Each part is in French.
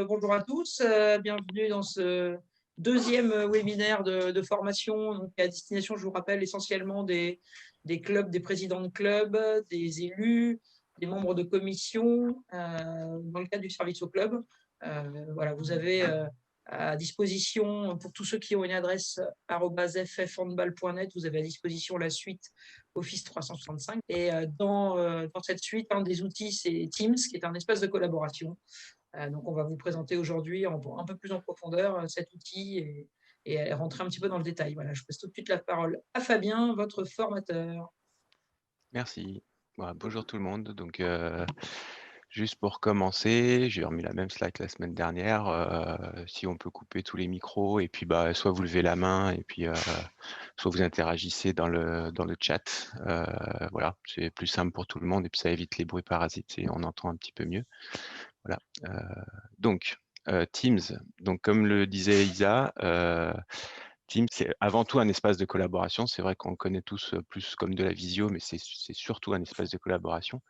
Bonjour à tous, bienvenue dans ce deuxième webinaire de formation donc à destination, je vous rappelle, essentiellement des clubs, des présidents de clubs, des élus, des membres de commission dans le cadre du service au club. Voilà, vous avez à disposition, pour tous ceux qui ont une adresse @ffhandball.net, vous avez à disposition la suite Office 365. Et dans cette suite, un des outils, c'est Teams, qui est un espace de collaboration. Donc, on va vous présenter aujourd'hui un peu plus en profondeur cet outil et rentrer un petit peu dans le détail. Voilà, je passe tout de suite la parole à Fabien, votre formateur. Merci. Voilà, bonjour tout le monde. Donc, juste pour commencer, j'ai remis la même slide que la semaine dernière. Si on peut couper tous les micros et puis soit vous levez la main et puis soit vous interagissez dans le chat. Voilà, c'est plus simple pour tout le monde et puis ça évite les bruits parasites et on entend un petit peu mieux. Voilà. Donc, Teams. Donc, comme le disait Isa, Teams, c'est avant tout un espace de collaboration. C'est vrai qu'on le connaît tous plus comme de la visio, mais c'est surtout un espace de collaboration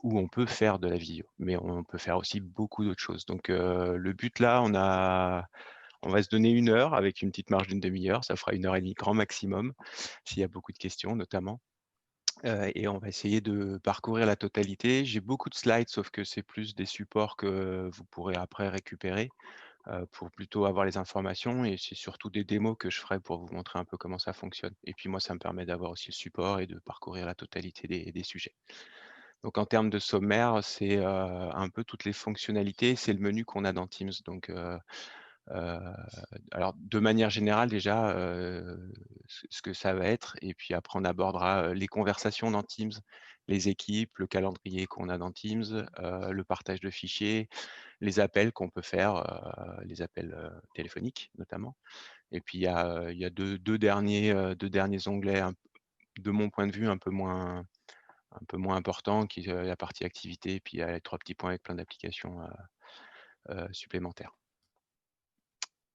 où on peut faire de la visio, mais on peut faire aussi beaucoup d'autres choses. Donc, le but là, on va se donner 1 heure avec une petite marge d'une demi-heure. Ça fera 1 heure et demie grand maximum, s'il y a beaucoup de questions notamment. Et on va essayer de parcourir la totalité. J'ai beaucoup de slides, sauf que c'est plus des supports que vous pourrez après récupérer pour plutôt avoir les informations et c'est surtout des démos que je ferai pour vous montrer un peu comment ça fonctionne. Et puis moi, ça me permet d'avoir aussi le support et de parcourir la totalité des sujets. Donc en termes de sommaire, c'est un peu toutes les fonctionnalités, c'est le menu qu'on a dans Teams. Donc, alors de manière générale déjà, ce que ça va être, et puis après on abordera les conversations dans Teams, les équipes, le calendrier qu'on a dans Teams, le partage de fichiers, les appels qu'on peut faire, les appels téléphoniques notamment. Et puis il y a deux derniers onglets, de mon point de vue, un peu moins importants, qui est la partie activité, et puis il y a les 3 petits points avec plein d'applications supplémentaires.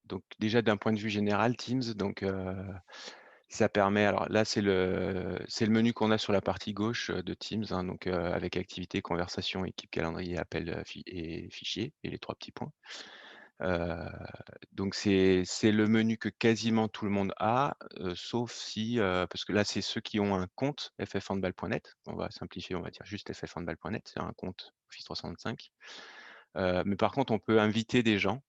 Donc déjà d'un point de vue général, Teams, donc ça permet, alors là c'est le menu qu'on a sur la partie gauche de Teams, hein, donc avec activité, conversation, équipe, calendrier, appel et fichier, et les 3 petits points. Donc c'est le menu que quasiment tout le monde a, sauf si, parce que là c'est ceux qui ont un compte ffhandball.net, on va simplifier, on va dire juste ffhandball.net, c'est un compte Office 365. Mais par contre on peut inviter des gens,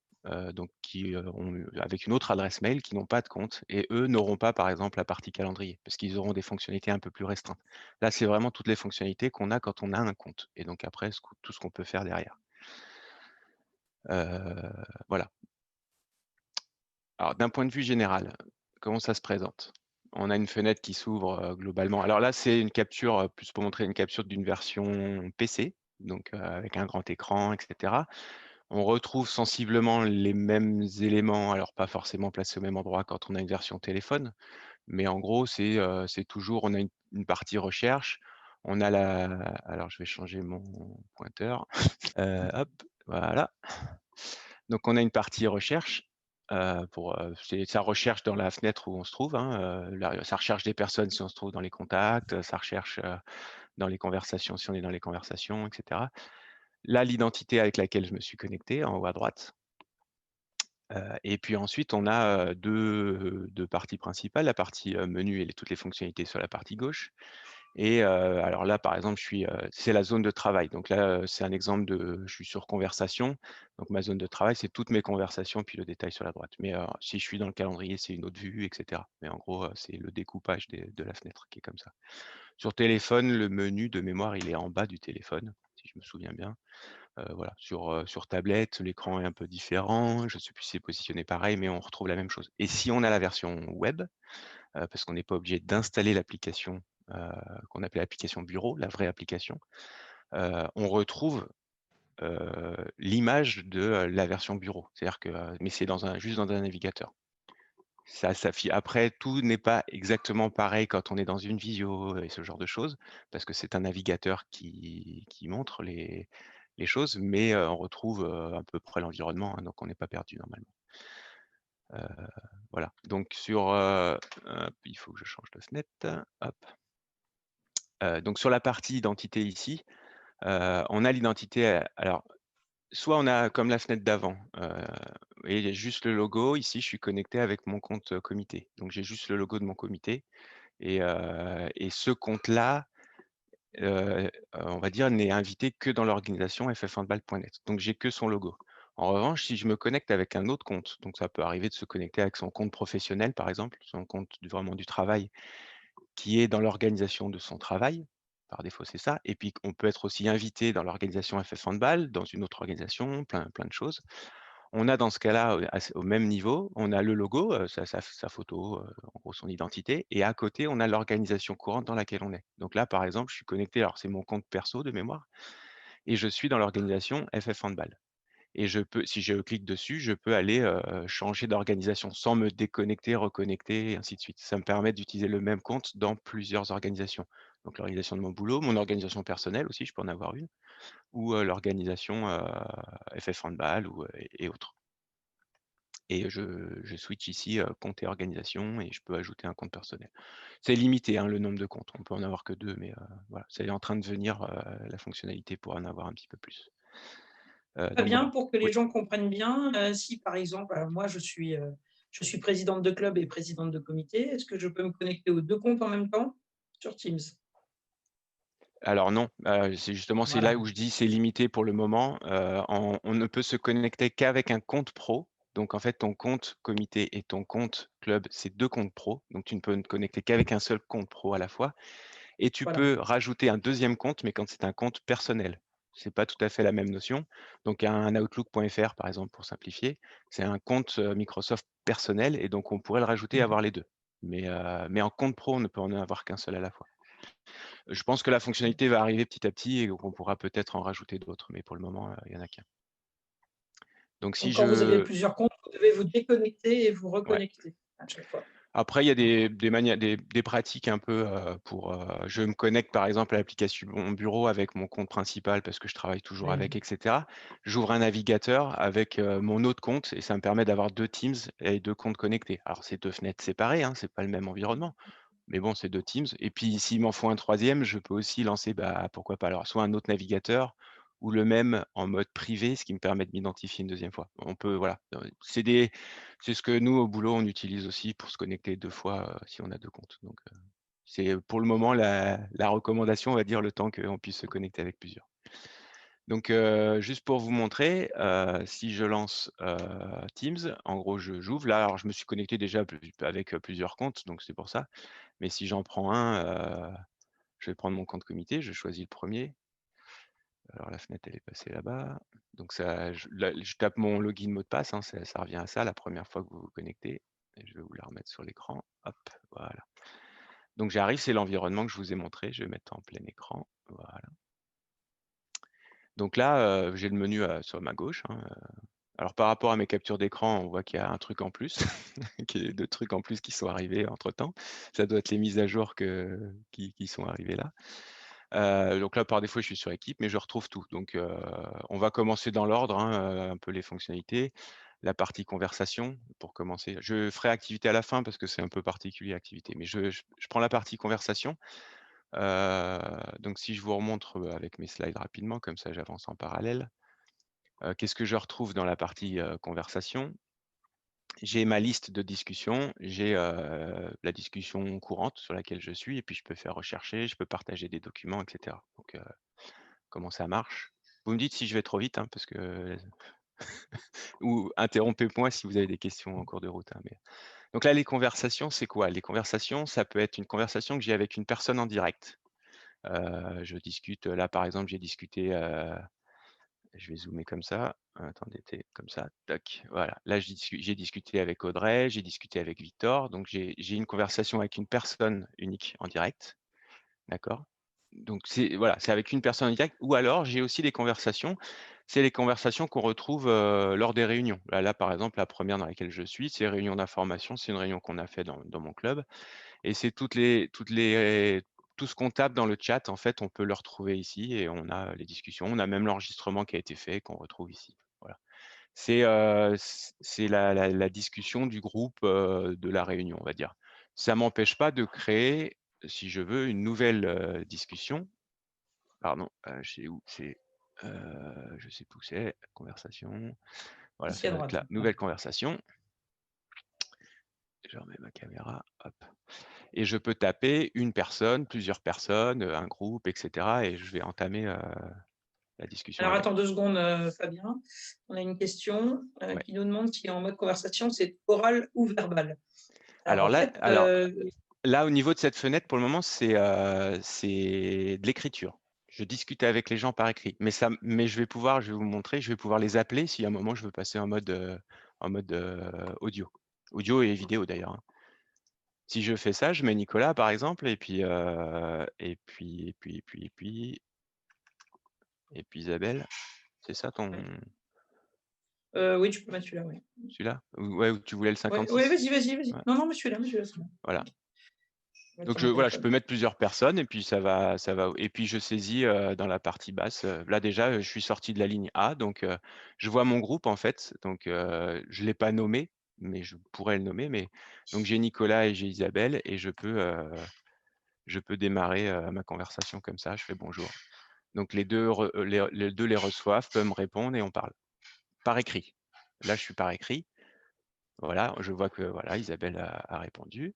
donc qui ont avec une autre adresse mail, qui n'ont pas de compte, et eux n'auront pas par exemple la partie calendrier, parce qu'ils auront des fonctionnalités un peu plus restreintes. Là c'est vraiment toutes les fonctionnalités qu'on a quand on a un compte, et donc après tout ce qu'on peut faire derrière. Voilà. Alors d'un point de vue général, comment ça se présente? On a une fenêtre qui s'ouvre globalement. Alors là, c'est une capture, plus pour montrer une capture d'une version PC, donc avec un grand écran, etc. On retrouve sensiblement les mêmes éléments, alors pas forcément placés au même endroit quand on a une version téléphone, mais en gros, c'est toujours, on a une partie recherche, on a alors je vais changer mon pointeur, hop, voilà. Donc on a une partie recherche, ça recherche dans la fenêtre où on se trouve, hein, ça recherche des personnes si on se trouve dans les contacts, ça recherche dans les conversations si on est dans les conversations, etc. Là, l'identité avec laquelle je me suis connecté en haut à droite. Et puis ensuite, on a deux parties principales, la partie menu et toutes les fonctionnalités sur la partie gauche. Et alors là, par exemple, c'est la zone de travail. Donc là, c'est un exemple je suis sur conversation. Donc ma zone de travail, c'est toutes mes conversations, puis le détail sur la droite. Mais si je suis dans le calendrier, c'est une autre vue, etc. Mais en gros, c'est le découpage de la fenêtre qui est comme ça. Sur téléphone, le menu de mémoire, il est en bas du téléphone, si je me souviens bien. Voilà. Sur tablette, l'écran est un peu différent. Je ne sais plus si c'est positionné pareil, mais on retrouve la même chose. Et si on a la version web, parce qu'on n'est pas obligé d'installer l'application qu'on appelle l'application bureau, la vraie application, on retrouve l'image de la version bureau. C'est-à-dire que, mais c'est juste dans un navigateur. Ça s'affiche. Après, tout n'est pas exactement pareil quand on est dans une visio et ce genre de choses, parce que c'est un navigateur qui montre les choses, mais on retrouve à peu près l'environnement, hein, donc on n'est pas perdu normalement. Voilà. Donc il faut que je change de fenêtre. Hop. Donc sur la partie identité ici, on a l'identité. Alors soit on a comme la fenêtre d'avant, et il y a juste le logo. Ici, je suis connecté avec mon compte, comité. Donc j'ai juste le logo de mon comité et ce compte-là, on va dire, n'est invité que dans l'organisation ffhandball.net. Donc j'ai que son logo. En revanche, si je me connecte avec un autre compte, donc ça peut arriver de se connecter avec son compte professionnel, par exemple, son compte vraiment du travail qui est dans l'organisation de son travail. Par défaut, c'est ça. Et puis, on peut être aussi invité dans l'organisation FF Handball, dans une autre organisation, plein de choses. On a dans ce cas-là, au même niveau, on a le logo, sa photo, en gros son identité, et à côté, on a l'organisation courante dans laquelle on est. Donc là, par exemple, je suis connecté, alors c'est mon compte perso de mémoire, et je suis dans l'organisation FF Handball. Et je peux, si je clique dessus, je peux aller changer d'organisation sans me déconnecter, reconnecter, et ainsi de suite. Ça me permet d'utiliser le même compte dans plusieurs organisations. Donc l'organisation de mon boulot, mon organisation personnelle aussi, je peux en avoir une, ou l'organisation FF Handball et autres. Et je switch ici compte et organisation et je peux ajouter un compte personnel. C'est limité hein, le nombre de comptes, on peut en avoir que 2, mais voilà, c'est en train de venir la fonctionnalité pour en avoir un petit peu plus. Très Donc bien, voilà. pour que les Oui. gens comprennent bien, si par exemple, moi je suis présidente de club et présidente de comité, est-ce que je peux me connecter aux 2 comptes en même temps sur Teams? Alors non, c'est justement, c'est là Voilà, où je dis c'est limité pour le moment. On ne peut se connecter qu'avec un compte pro. Donc en fait, ton compte comité et ton compte club, c'est 2 comptes pro. Donc tu ne peux te connecter qu'avec un seul compte pro à la fois. Et tu voilà. peux rajouter un deuxième compte, mais quand c'est un compte personnel. C'est pas tout à fait la même notion. Donc un Outlook.fr, par exemple, pour simplifier, c'est un compte Microsoft personnel et donc on pourrait le rajouter et Mmh. avoir les deux. Mais en compte pro, on ne peut en avoir qu'un seul à la fois. Je pense que la fonctionnalité va arriver petit à petit et qu'on pourra peut-être en rajouter d'autres, mais pour le moment, il y en a qu'un. Donc si Donc quand vous avez je plusieurs comptes, vous devez vous déconnecter et vous ouais. reconnecter à chaque fois. Après, il y a des manières, des pratiques un peu pour. Je me connecte par exemple à l'application Mon Bureau avec mon compte principal parce que je travaille toujours Oui. avec, etc. J'ouvre un navigateur avec mon autre compte et ça me permet d'avoir 2 Teams et 2 comptes connectés. Alors c'est 2 fenêtres séparées, hein, c'est pas le même environnement, mais bon, c'est 2 Teams. Et puis s'il m'en faut un troisième, je peux aussi lancer, bah, pourquoi pas, alors soit un autre navigateur ou le même en mode privé, ce qui me permet de m'identifier une deuxième fois. On peut, voilà, c'est ce que nous au boulot on utilise aussi pour se connecter 2 fois si on a 2 comptes. Donc c'est pour le moment la recommandation, on va dire, le temps qu'on puisse se connecter avec plusieurs. Donc juste pour vous montrer, si je lance Teams, en gros j'ouvre là, alors je me suis connecté déjà avec plusieurs comptes, donc c'est pour ça. Mais si j'en prends un, je vais prendre mon compte comité, je choisis le premier. Alors la fenêtre, elle est passée là-bas. Donc ça, là, je tape mon login mot de passe, hein, ça revient à ça la première fois que vous vous connectez. Et je vais vous la remettre sur l'écran. Hop, voilà. Donc j'arrive, c'est l'environnement que je vous ai montré. Je vais mettre en plein écran. Voilà. Donc là, j'ai le menu sur ma gauche, hein. Alors par rapport à mes captures d'écran, on voit qu'il y a un truc en plus, qu'il y a 2 trucs en plus qui sont arrivés entre-temps. Ça doit être les mises à jour qui sont arrivées là. Donc là, par défaut, je suis sur équipe, mais je retrouve tout. Donc on va commencer dans l'ordre, hein, un peu les fonctionnalités. La partie conversation, pour commencer. Je ferai activité à la fin parce que c'est un peu particulier activité, mais je prends la partie conversation. Donc si je vous remontre, avec mes slides rapidement, comme ça j'avance en parallèle. Qu'est-ce que je retrouve dans la partie, conversation? J'ai ma liste de discussions, j'ai, la discussion courante sur laquelle je suis et puis je peux faire rechercher, je peux partager des documents et cetera. Donc comment ça marche? Vous me dites si je vais trop vite, hein, parce que ou interrompez-moi si vous avez des questions en cours de route, hein, mais donc là, les conversations, c'est quoi? Les conversations, ça peut être une conversation que j'ai avec une personne en direct. Je discute, là, par exemple, j'ai discuté, je vais zoomer comme ça. Attendez, comme ça, tac, voilà. Là, j'ai discuté avec Audrey, j'ai discuté avec Victor, donc j'ai une conversation avec une personne unique en direct, d'accord? Donc c'est voilà, c'est avec une personne en direct ou alors j'ai aussi des conversations, c'est les conversations qu'on retrouve, lors des réunions. Là, par exemple, la première dans laquelle je suis, c'est réunion d'information, c'est une réunion qu'on a fait dans mon club et c'est tout ce qu'on tape dans le chat, en fait, on peut le retrouver ici et on a les discussions. On a même l'enregistrement qui a été fait qu'on retrouve ici. Voilà. C'est la discussion du groupe, de la réunion, on va dire. Ça m'empêche pas de créer, si je veux, une nouvelle, discussion. Pardon, c'est où? C'est Je sais plus où c'est, conversation. Voilà, Ici ça à doit être droite. là, nouvelle conversation. Je remets ma caméra, hop. Et je peux taper une personne, plusieurs personnes, un groupe, etc. Et je vais entamer la discussion Alors, avec. attends 2 secondes, Fabien. On a une question Ouais. qui nous demande si en mode conversation, c'est oral ou verbal. Alors, Alors en là, fait, là, au niveau de cette fenêtre, pour le moment, c'est de l'écriture. Je discute avec les gens par écrit. Mais je vais vous montrer, je vais pouvoir les appeler si à un moment je veux passer en mode audio. Audio et vidéo d'ailleurs, hein. Si je fais ça, je mets Nicolas par exemple, et puis Isabelle. C'est ça ton oui, tu peux mettre celui-là, oui. celui-là? Ouais, ou tu voulais le Ouais, ouais, 56? vas-y. Ouais, Non, mais celui-là, c'est bon. voilà. Je vais mettre Donc sur mon voilà, je téléphone. peux mettre plusieurs personnes et puis ça va et puis je saisis, dans la partie basse, là déjà, je suis sorti de la ligne A, donc je vois mon groupe en fait, donc je l'ai pas nommé, mais je pourrais le nommer, mais donc j'ai Nicolas et j'ai Isabelle et je peux démarrer, ma conversation comme ça, je fais: «Bonjour». Donc les 2 les reçoivent, peuvent me répondre et on parle. Par écrit. Là, je suis par écrit. Voilà, je vois que voilà, Isabelle a répondu.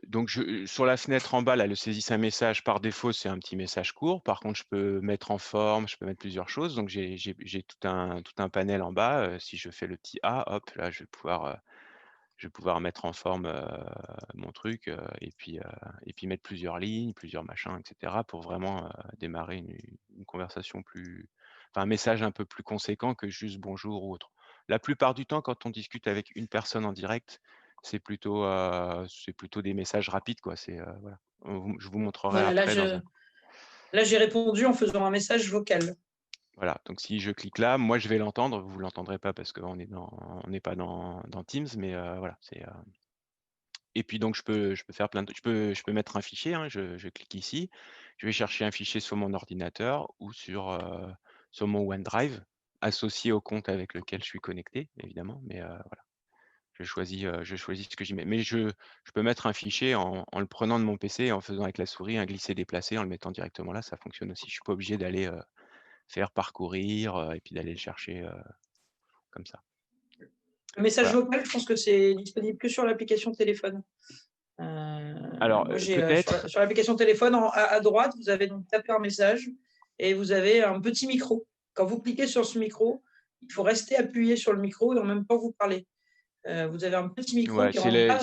Donc sur la fenêtre en bas, là, le saisisse un message, par défaut, c'est un petit message court. Par contre, je peux mettre en forme, je peux mettre plusieurs choses. Donc j'ai tout un panel en bas. Si je fais le petit A, hop, là, je vais pouvoir mettre en forme, mon truc, et puis mettre plusieurs lignes, plusieurs machins, etc. pour vraiment, démarrer une conversation un message un peu plus conséquent que juste bonjour ou autre. La plupart du temps, quand on discute avec une personne en direct, c'est plutôt des messages rapides, quoi. Voilà. Je vous montrerai Voilà, après dans un. là, j'ai répondu en faisant un message vocal. Voilà, donc si je clique là, moi je vais l'entendre, vous l'entendrez pas parce qu'on on n'est pas dans Teams, mais voilà, et puis donc je peux faire plein de je peux mettre un fichier, hein, je clique ici, je vais chercher un fichier sur mon ordinateur ou sur mon OneDrive, associé au compte avec lequel je suis connecté, évidemment, mais voilà. Je choisis ce que j'y mets. Mais je peux mettre un fichier en le prenant de mon PC, en faisant avec la souris un glisser-déplacer, en le mettant directement là, ça fonctionne aussi. Je suis pas obligé d'aller, faire parcourir, et puis d'aller le chercher, comme ça. Le message Voilà. vocal, je pense que c'est disponible que sur l'application téléphone. Alors, Moi, j'ai peut-être. sur l'application téléphone, à droite, vous avez donc tapé un message et vous avez un petit micro. Quand vous cliquez sur ce micro, il faut rester appuyé sur le micro et en même temps vous parler. Vous avez un petit micro Ouais, qui rentre pas.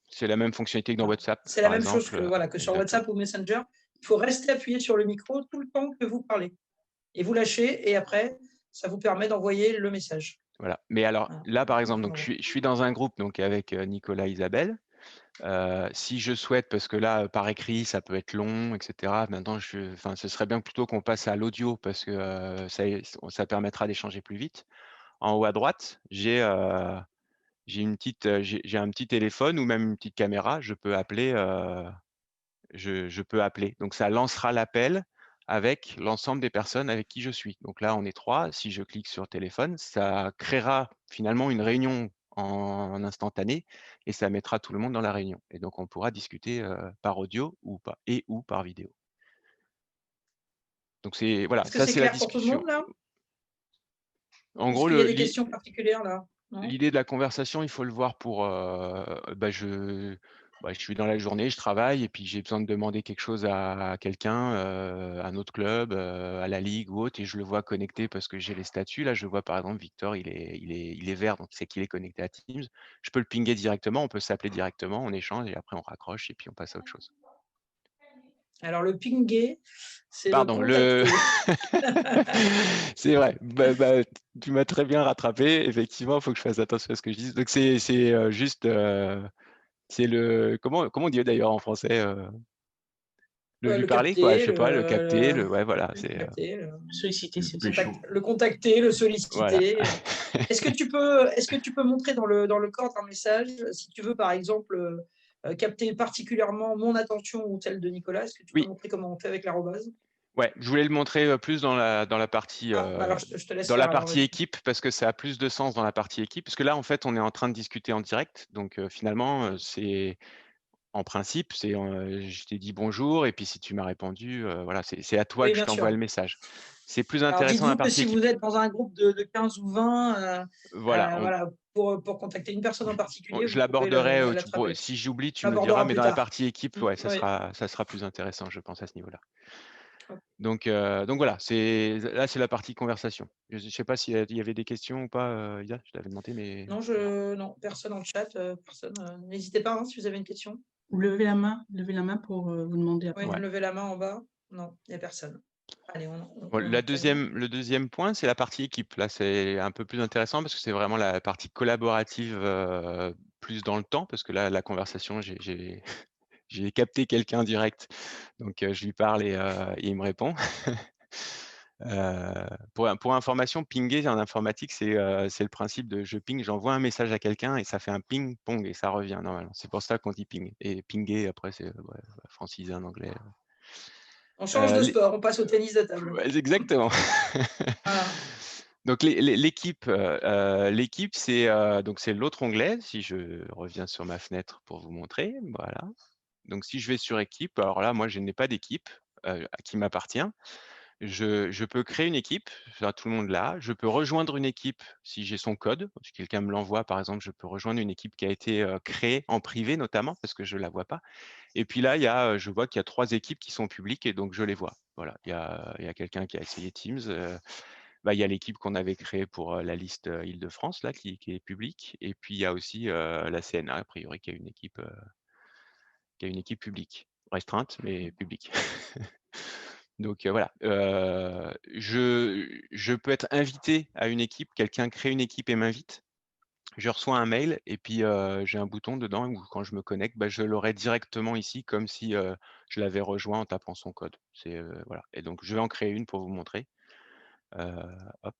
c'est la même fonctionnalité que dans WhatsApp, C'est la par même chose exemple, que, voilà, que sur exactement. WhatsApp ou Messenger. Il faut rester appuyé sur le micro tout le temps que vous parlez. Et vous lâchez et après, ça vous permet d'envoyer le message. Voilà. Mais alors Voilà. là, par exemple, Donc, donc je suis dans un groupe donc avec, Nicolas, Isabelle. Si je souhaite, parce que là, par écrit, ça peut être long, et cetera. Maintenant, ce serait bien plutôt qu'on passe à l'audio parce que, ça permettra d'échanger plus vite. En haut à droite, j'ai un petit téléphone ou même une petite caméra, je peux appeler. Donc ça lancera l'appel avec l'ensemble des personnes avec qui je suis. Donc là, on est 3. Si je clique sur téléphone, ça créera finalement une réunion en instantané et ça mettra tout le monde dans la réunion. Et donc on pourra discuter, par audio ou par vidéo. Donc voilà, est-ce que ça c'est c'est la clair pour tout le discussion. monde là? En Est-ce gros, qu'il y a des questions particulières là? Non? l'idée de la conversation, il faut le voir pour, je suis dans la journée, je travaille et puis j'ai besoin de demander quelque chose à quelqu'un, un autre club, à la ligue ou autre et je le vois connecté parce que j'ai les statuts. Là, je vois par exemple Victor, il est vert, donc c'est qu'il est connecté à Teams. Je peux le pinguer directement, on peut s'appeler directement, on échange et après on raccroche et puis on passe à autre chose. Alors, le pinguer, c'est le Pardon, contacter. c'est vrai, tu m'as très bien rattrapé. Effectivement, il faut que je fasse attention à ce que je dis. Donc juste, c'est comment on dit d'ailleurs en français, le lui Le parler quoi, je capter, sais pas, le capter, ouais voilà, le capter, Solliciter, c'est le ça. le contacter, le voilà. solliciter. Est-ce que tu peux montrer dans le corps d'un message, si tu veux par exemple capter particulièrement mon attention ou celle de Nicolas, est-ce que tu peux Oui, montrer comment on fait avec l'arrobase? ouais, je voulais le montrer, plus Je te laisse dans faire la alors, partie vas-y. équipe parce que ça a plus de sens dans la partie équipe. Parce que là, en fait, on est en train de discuter en direct, donc finalement, En principe, je t'ai dit bonjour et puis si tu m'as répondu, voilà, c'est à toi Oui, que je bien t'envoie sûr. le message. C'est plus Alors intéressant la dites-vous que partie si équipe. vous êtes dans un groupe de 15 ou 20, Voilà, voilà, pour contacter une personne en particulier, je vous pouvez l'aborderai, l'attraper. si j'oublie, tu On me diras, l'abordera mais plus dans la tard. partie équipe, ouais, Oui. ça sera plus intéressant, je pense, à ce niveau-là. Ok. Donc voilà, là, c'est la partie conversation. Je ne sais pas s'il y avait des questions ou pas, Ida, je t'avais demandé, mais Non, personne en chat, personne. N'hésitez pas hein, si vous avez une question. Vous levez la main pour vous demander Oui, après. ouais. levez la main en bas. Non, il n'y a personne. Allez, on Bon, enchaîne. le deuxième point, c'est la partie équipe. Là, c'est un peu plus intéressant parce que c'est vraiment la partie collaborative plus dans le temps, parce que là, la conversation, j'ai capté quelqu'un direct. Donc, je lui parle et il me répond. Pour information, pinguer en informatique, c'est le principe de je ping, j'envoie un message à quelqu'un et ça fait un ping-pong et ça revient normalement. C'est pour ça qu'on dit ping. Et pinguer, après, c'est francisé en anglais. On change de Les- sport, on passe au tennis de table. Ouais, exactement. Voilà. Donc l'équipe, c'est l'autre onglet. Si je reviens sur ma fenêtre pour vous montrer, voilà. Donc si je vais sur équipe, alors là, moi je n'ai pas d'équipe qui m'appartient. Je peux créer une équipe, ça, tout le monde là. Je peux rejoindre une équipe si j'ai son code. Si quelqu'un me l'envoie, par exemple, je peux rejoindre une équipe qui a été créée en privé notamment parce que je la vois pas. Et puis là, je vois qu'il y a 3 équipes qui sont publiques et donc je les vois. Voilà, il y a quelqu'un qui a essayé Teams. Il y a l'équipe qu'on avait créée pour la liste Île-de-France là, qui est publique. Et puis il y a aussi la CNA, a priori, qui a une équipe publique, restreinte mais publique. Donc voilà, je peux être invité à une équipe, quelqu'un crée une équipe et m'invite. Je reçois un mail et puis j'ai un bouton dedans où quand je me connecte, je l'aurai directement ici comme si je l'avais rejoint en tapant son code. Voilà. Et donc je vais en créer une pour vous montrer. Hop.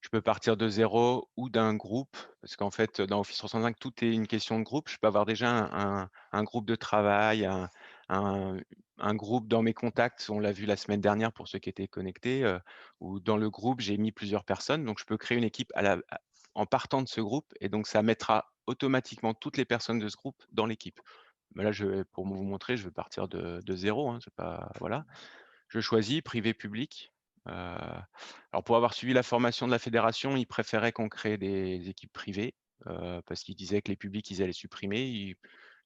Je peux partir de 0 ou d'un groupe, parce qu'en fait, dans Office 365, tout est une question de groupe. Je peux avoir déjà un groupe de travail, un groupe dans mes contacts, on l'a vu la semaine dernière pour ceux qui étaient connectés, où dans le groupe, j'ai mis plusieurs personnes. Donc, je peux créer une équipe en partant de ce groupe, et donc ça mettra automatiquement toutes les personnes de ce groupe dans l'équipe. Mais là, pour vous montrer, je vais partir de 0. Hein, c'est pas, voilà. Je choisis privé public. Alors pour avoir suivi la formation de la fédération, ils préféraient qu'on crée des équipes privées parce qu'ils disaient que les publics, ils allaient supprimer.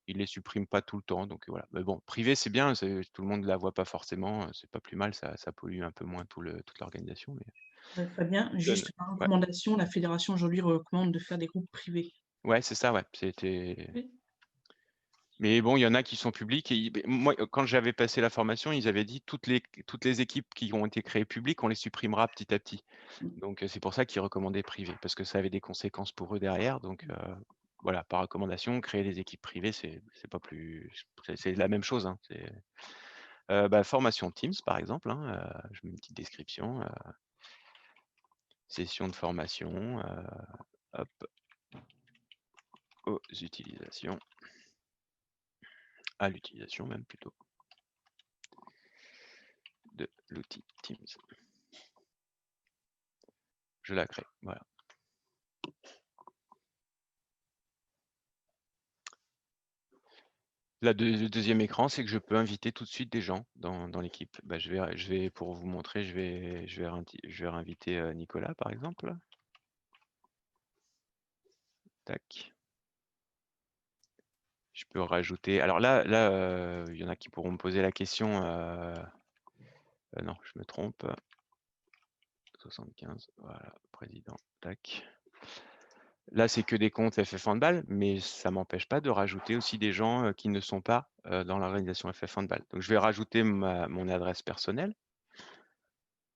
Ils les suppriment pas tout le temps. Donc voilà. Mais bon, privé, c'est bien. Tout le monde ne la voit pas forcément. C'est pas plus mal. Ça pollue un peu moins toute l'organisation. Mais Très bien. Juste par ouais, recommandation, la fédération aujourd'hui recommande de faire des groupes privés. ouais, c'est ça. Ouais. C'était. Oui. Mais bon, il y en a qui sont publics. Et moi, quand j'avais passé la formation, ils avaient dit toutes les équipes qui ont été créées publiques, on les supprimera petit à petit. Donc, c'est pour ça qu'ils recommandaient privé, parce que ça avait des conséquences pour eux derrière. Donc, voilà, par recommandation, créer des équipes privées, c'est pas plus, c'est la même chose. Hein. Formation Teams, par exemple. Hein, je mets une petite description. Session de formation. Hop. Aux utilisations. À l'utilisation même plutôt. De l'outil Teams. Je la crée. Voilà. Le deuxième écran, c'est que je peux inviter tout de suite des gens dans l'équipe. Je vais, pour vous montrer, je vais réinviter Nicolas, par exemple. Tac. Je peux rajouter. Alors là, il y en a qui pourront me poser la question. Non, je me trompe. 75, voilà, président. Tac. Là, c'est que des comptes FF Handball, mais ça ne m'empêche pas de rajouter aussi des gens qui ne sont pas dans l'organisation FF Handball. Donc, je vais rajouter mon adresse personnelle.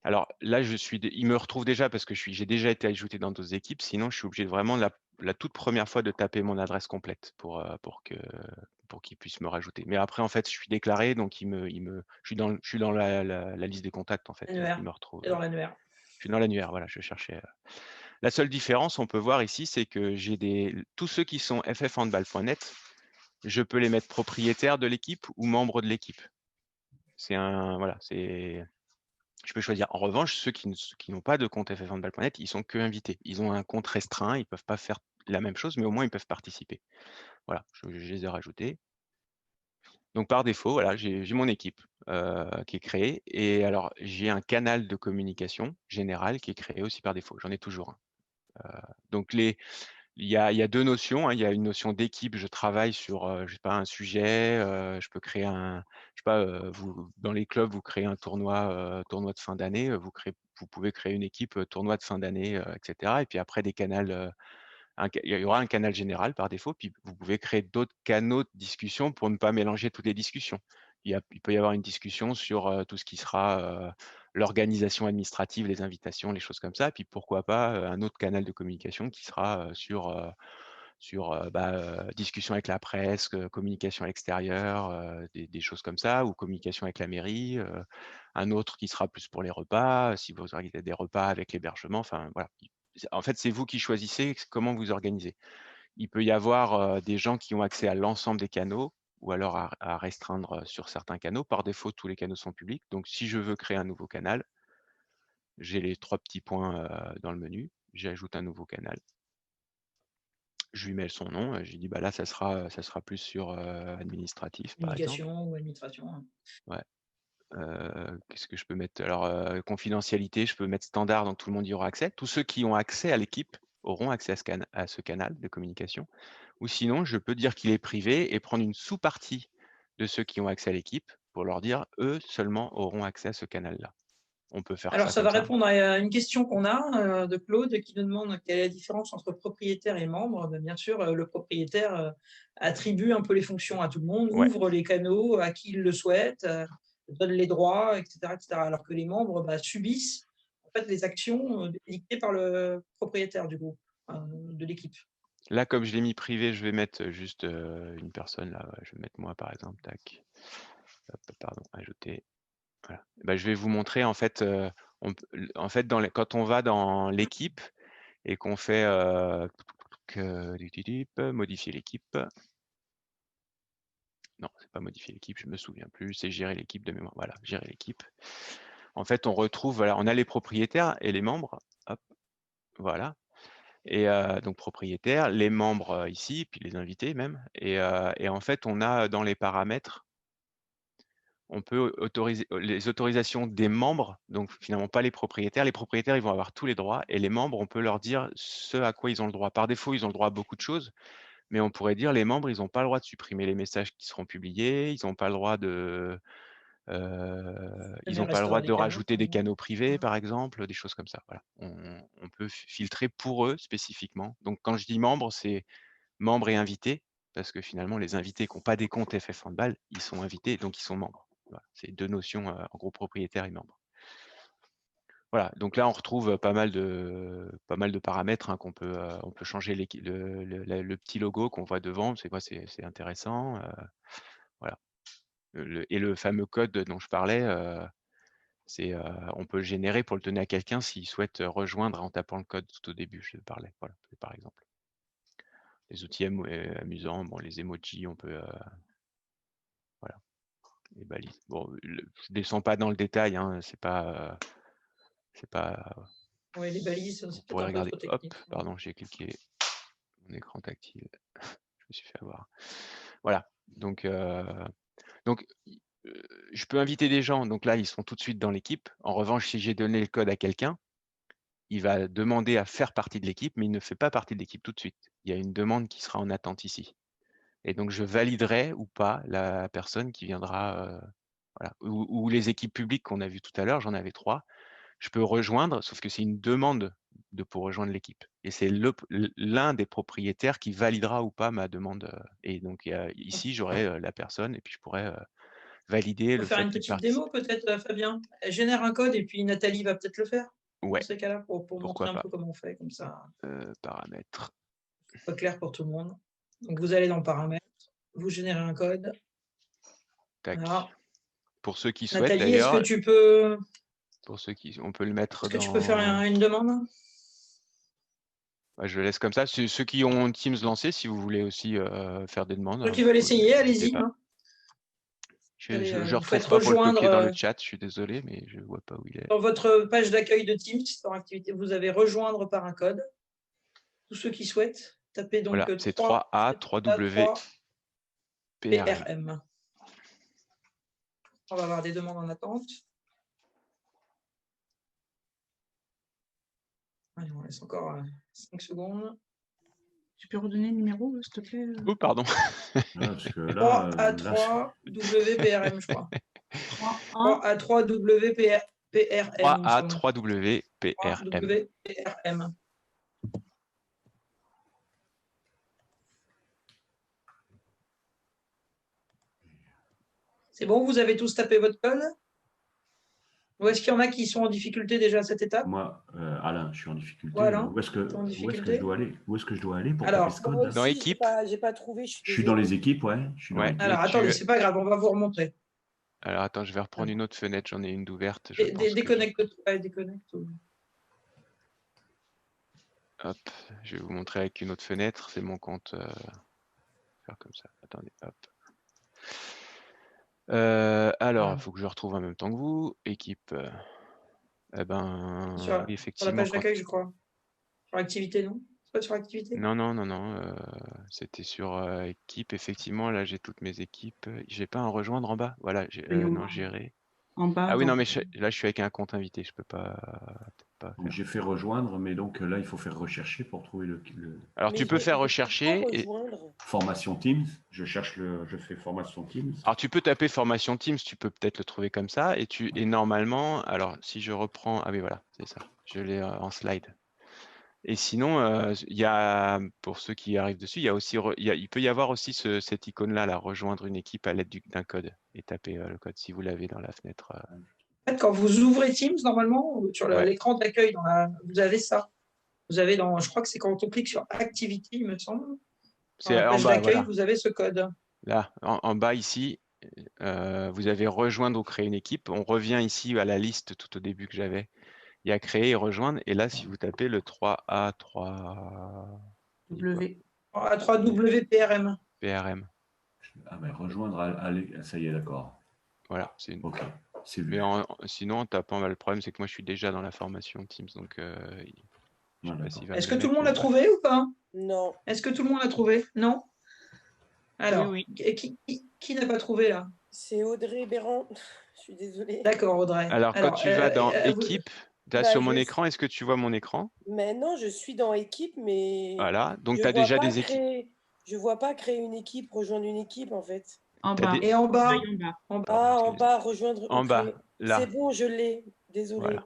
Alors là, il me retrouve déjà parce que j'ai déjà été ajouté dans d'autres équipes. Sinon, je suis obligé vraiment la toute première fois de taper mon adresse complète pour qu'il puisse me rajouter. Mais après, en fait, je suis déclaré, donc je suis dans la liste des contacts, en fait. Il L'annuaire. me retrouve. C'est dans l'annuaire. Je suis dans l'annuaire, voilà, je cherchais. La seule différence, on peut voir ici, c'est que tous ceux qui sont ffhandball.net, je peux les mettre propriétaires de l'équipe ou membres de l'équipe. Je peux choisir. En revanche, ceux qui n'ont pas de compte ffhandball.net, ils sont que invités. Ils ont un compte restreint, ils ne peuvent pas faire la même chose, mais au moins ils peuvent participer. Voilà, je les ai rajoutés. Donc par défaut, voilà, j'ai mon équipe qui est créée. Et alors, j'ai un canal de communication général qui est créé aussi par défaut. J'en ai toujours un. Donc il y a 2 notions, hein. Il y a une notion d'équipe. Je travaille sur, je sais pas, un sujet. Je peux créer un, je sais pas, vous dans les clubs, vous créez un tournoi de fin d'année. Vous pouvez créer une équipe tournoi de fin d'année, etc. Et puis après des canaux. Il y aura un canal général par défaut, puis vous pouvez créer d'autres canaux de discussion pour ne pas mélanger toutes les discussions. Il peut y avoir une discussion sur tout ce qui sera l'organisation administrative, les invitations, les choses comme ça. Puis pourquoi pas un autre canal de communication qui sera sur discussion avec la presse, communication à l'extérieur, des choses comme ça, ou communication avec la mairie. Un autre qui sera plus pour les repas, si vous organisez des repas avec l'hébergement. Enfin voilà. En fait, c'est vous qui choisissez comment vous organisez. Il peut y avoir des gens qui ont accès à l'ensemble des canaux, ou alors à restreindre sur certains canaux. Par défaut, tous les canaux sont publics. Donc, si je veux créer un nouveau canal, j'ai les 3 petits points dans le menu. J'ajoute un nouveau canal. Je lui mets son nom. Je lui dis, bah là, ça sera plus sur administratif, par exemple. Communication ou administration. Hein. Ouais. Qu'est-ce que je peux mettre? Alors, confidentialité, je peux mettre standard, donc tout le monde y aura accès. Tous ceux qui ont accès à l'équipe auront accès à ce canal de communication. Ou sinon, je peux dire qu'il est privé et prendre une sous-partie de ceux qui ont accès à l'équipe pour leur dire, eux seulement auront accès à ce canal-là. On peut faire Alors, ça ça comme va ça. répondre à une question qu'on a de Claude qui nous demande quelle est la différence entre propriétaire et membre. Bien sûr, le propriétaire attribue un peu les fonctions à tout le monde, Ouais. ouvre les canaux à qui il le souhaite, donne les droits, etc., etc. Alors que les membres subissent en fait, les actions dictées par le propriétaire du groupe, de l'équipe. Là, comme je l'ai mis privé, je vais mettre juste une personne. Là, je vais mettre moi, par exemple. Tac. Hop, pardon, ajouter. Voilà. Bah, je vais vous montrer, en fait, quand on va dans l'équipe et qu'on fait modifier l'équipe. Non, c'est pas modifier l'équipe, je me souviens plus, c'est gérer l'équipe de mémoire. Voilà, gérer l'équipe. En fait, on retrouve, voilà, on a les propriétaires et les membres. Hop, voilà. Et donc propriétaires, les membres ici, puis les invités même. Et en fait, on a dans les paramètres, on peut autoriser les autorisations des membres, donc finalement pas les propriétaires. Les propriétaires, ils vont avoir tous les droits, et les membres, on peut leur dire ce à quoi ils ont le droit. Par défaut, ils ont le droit à beaucoup de choses, mais on pourrait dire les membres, ils n'ont pas le droit de supprimer les messages qui seront publiés, ils n'ont pas le droit de ils n'ont pas le droit de rajouter des canaux privés, par exemple, des choses comme ça. Voilà. On peut filtrer pour eux spécifiquement. Donc quand je dis membres, c'est membres et invités, parce que finalement, les invités qui n'ont pas des comptes FF Handball, ils sont invités, donc ils sont membres. Voilà. C'est 2 notions, en gros, propriétaire et membre. Voilà, donc là, on retrouve pas mal de paramètres, hein, on peut changer le petit logo qu'on voit devant, c'est quoi, c'est intéressant. Voilà. Et le fameux code dont je parlais, on peut le générer pour le donner à quelqu'un s'il souhaite rejoindre en tapant le code tout au début, je parlais, voilà, par exemple. Les outils amusants, bon, les emojis, on peut, voilà, les balises. Bon, je descends pas dans le détail, hein, c'est pas. Oui, les balises, c'est Pour peut-être un regarder. peu trop Hop, technique. pardon, j'ai cliqué mon écran tactile. Je me suis fait avoir. Voilà. Donc, je peux inviter des gens. Donc là, ils sont tout de suite dans l'équipe. En revanche, si j'ai donné le code à quelqu'un, il va demander à faire partie de l'équipe, mais il ne fait pas partie de l'équipe tout de suite. Il y a une demande qui sera en attente ici. Et donc, je validerai ou pas la personne qui viendra. Voilà. Ou les équipes publiques qu'on a vues tout à l'heure, j'en avais 3. Je peux rejoindre, sauf que c'est une demande pour rejoindre l'équipe. Et c'est l'un des propriétaires qui validera ou pas ma demande. Et donc, ici, j'aurai la personne et puis je pourrais valider On peut le faire fait une qu'il petite participe. démo peut-être, Fabien. Elle génère un code et puis Nathalie va peut-être le faire. Ouais, Dans ces cas-là, pour pourquoi montrer un pas. peu comment on fait, comme ça, Paramètres. c'est pas clair pour tout le monde. Donc, vous allez dans paramètres, vous générez un code. Tac. Voilà. Pour ceux qui souhaitent Nathalie, est-ce que d'ailleurs, tu peux, on peut le mettre est-ce que tu peux faire dans. une demande? Je laisse comme ça. Ceux qui ont Teams lancé, si vous voulez aussi faire des demandes, Ceux qui veulent essayer, n'hésitez allez-y. pas. Hein. Je Vous retrouve faites pas pour le copier dans le rejoindre chat, je suis désolé, mais je vois pas où il est. dans votre page d'accueil de Teams, dans activité, vous avez rejoindre par un code. Tous ceux qui souhaitent. Tapez donc Voilà, c'est 3A, 3W, PRM. PRM. On va avoir des demandes en attente. Allez, on laisse encore 5 secondes. Tu peux redonner le numéro, s'il te plaît Oh, pardon. Parce que là, 3A3 WPRM, je crois. 3A. 3A3 WPRM. 3A, 3W, PRM. WPRM. C'est bon, vous avez tous tapé votre code? Ou est-ce qu'il y en a qui sont en difficulté déjà à cette étape? moi, Alain, je suis en difficulté. Voilà, Où est-ce que t'es en je difficulté dois aller? Où est-ce que je dois aller pour Alors, taper ce Moi code? aussi, Dans équipe. j'ai pas trouvé. Je suis dans les équipes, ouais. Je suis dans Ouais. les- Alors, Et attendez, tu- c'est pas grave, on va vous remontrer. Alors, attends, je vais reprendre une autre fenêtre. J'en ai une d'ouverte. Je pense que Déconnecte. Ouais, déconnecte. Hop, je vais vous montrer avec une autre fenêtre. C'est mon compte. Faire comme ça. Attendez, hop. Alors, il faut que je retrouve en même temps que vous. Équipe. Eh ben, Sur la oui, effectivement. page d'accueil, je crois. Sur activité, non? C'est pas sur activité? Non, c'était sur équipe. Effectivement, là, j'ai toutes mes équipes. J'ai pas un rejoindre en bas. Voilà, Oui, en non, bas. gérer. En bas. Ah oui, dans- non, mais là, je suis avec un compte invité. Je peux pas Donc, faire. j'ai fait rejoindre, mais donc là, il faut faire rechercher pour trouver le Alors, tu peux faire rechercher. formation Teams. Je fais formation Teams. Alors, tu peux taper formation Teams, tu peux peut-être le trouver comme ça. Et normalement, alors, si je reprends. Ah oui, voilà, c'est ça. Je l'ai en slide. Et sinon, il y a, pour ceux qui arrivent dessus, il y a aussi, il peut y avoir aussi cette icône-là, là, rejoindre une équipe à l'aide d'un code. Et taper le code si vous l'avez dans la fenêtre. En fait, quand vous ouvrez Teams, normalement, sur Ouais. l'écran d'accueil, vous avez ça. Vous avez je crois que c'est quand on clique sur Activity, il me semble. Dans C'est la en page bas, d'accueil, voilà. vous avez ce code. Là, en bas ici, vous avez rejoindre ou créer une équipe. On revient ici à la liste tout au début que j'avais. Il y a créer et rejoindre. Et là, si vous tapez le 3A3 W. À 3WPRM. PRM. Ah ben, rejoindre, ça y est, d'accord. Voilà, c'est une. Ok, c'est vu. Mais sinon, en tapant, le problème, c'est que moi, je suis déjà dans la formation Teams. Donc, je sais pas s'il va Est-ce me que le tout le monde mettre, l'a mais trouvé ou pas? Non. Est-ce que tout le monde l'a trouvé? Non? Alors, Oui. qui n'a pas trouvé là? C'est Audrey Béran. Je suis désolée. D'accord, Audrey. Alors, quand tu vas dans équipe, sur mon je- écran, est-ce que tu vois mon écran? Mais non, je suis dans équipe, mais Voilà, donc je tu as vois déjà pas des équipes. je vois pas créer une équipe, rejoindre une équipe en fait. En T'as bas. des- Et en bas? Oui, en bas. En bas. Ah, en bas, rejoindre ou En bas, créer. là. C'est bon, je l'ai. Désolée. Voilà.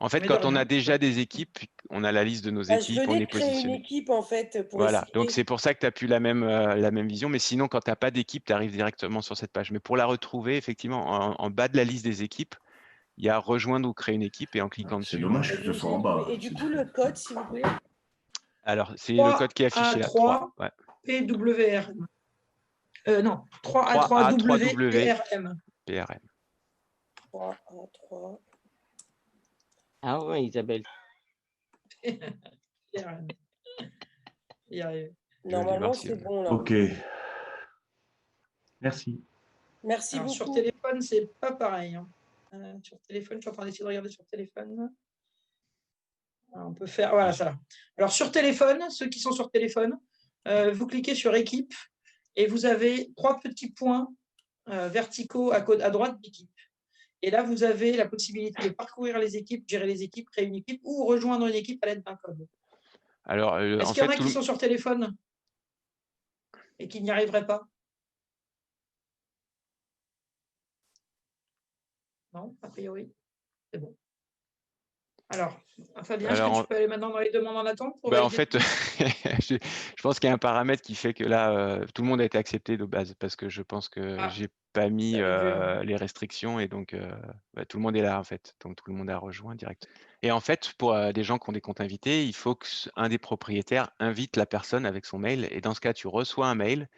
En fait, Mais quand de on rien. a déjà des équipes, on a la liste de nos Je équipes, on venais est de créer une positionné. équipe en fait pour Voilà, essayer. donc c'est pour ça que tu n'as plus la même vision, mais sinon, quand tu n'as pas d'équipe, tu arrives directement sur cette page. Mais pour la retrouver, effectivement, en bas de la liste des équipes, il y a rejoindre ou créer une équipe, et en cliquant C'est dessus. dommage que ce soit en bas. Et du coup, le code, s'il vous plaît. Alors, c'est le code qui est affiché là. 3A3 Ouais. PWRM. Non, 3A3W 3A3WPRM. PRM. 3A3. Ah ouais, Isabelle. PRM. Il y arrive. Normalement, c'est bon là. Ok. Merci. Merci Alors, beaucoup. sur téléphone, c'est pas pareil. Hein. Sur téléphone, je suis en train d'essayer de regarder sur téléphone. Alors, on peut faire. Voilà, ça. Alors, sur téléphone, ceux qui sont sur téléphone, vous cliquez sur équipe et vous avez 3 petits points verticaux à droite d'équipe. Et là, vous avez la possibilité de parcourir les équipes, gérer les équipes, créer une équipe ou rejoindre une équipe à l'aide d'un code. Alors, Est-ce qu'il y en a qui sont sur téléphone et qui n'y arriveraient pas? Non, a priori, c'est bon. Alors, Fabien, est-ce que tu peux aller maintenant dans les demandes en attente pour en valider fait, je pense qu'il y a un paramètre qui fait que là, tout le monde a été accepté de base parce que je pense que j'ai pas mis les restrictions et donc tout le monde est là en fait. Donc tout le monde a rejoint direct. Et en fait, pour des gens qui ont des comptes invités, il faut qu'un des propriétaires invite la personne avec son mail. Et dans ce cas, tu reçois un mail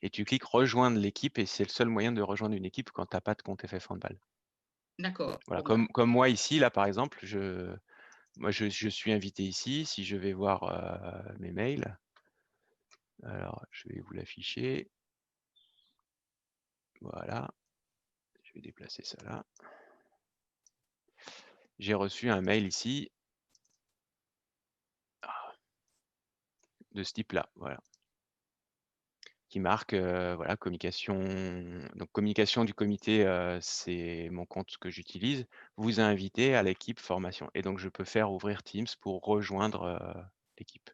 et tu cliques rejoindre l'équipe et c'est le seul moyen de rejoindre une équipe quand tu n'as pas de compte FF Handball. D'accord. Voilà, comme moi ici, là par exemple, moi, je suis invité ici. Si je vais voir mes mails, alors je vais vous l'afficher. Voilà, je vais déplacer ça là. J'ai reçu un mail ici. de ce type-là, voilà. Qui marque, voilà, communication. Donc communication du comité, c'est mon compte que j'utilise. Vous invitez à l'équipe formation. Et donc je peux faire ouvrir Teams pour rejoindre l'équipe.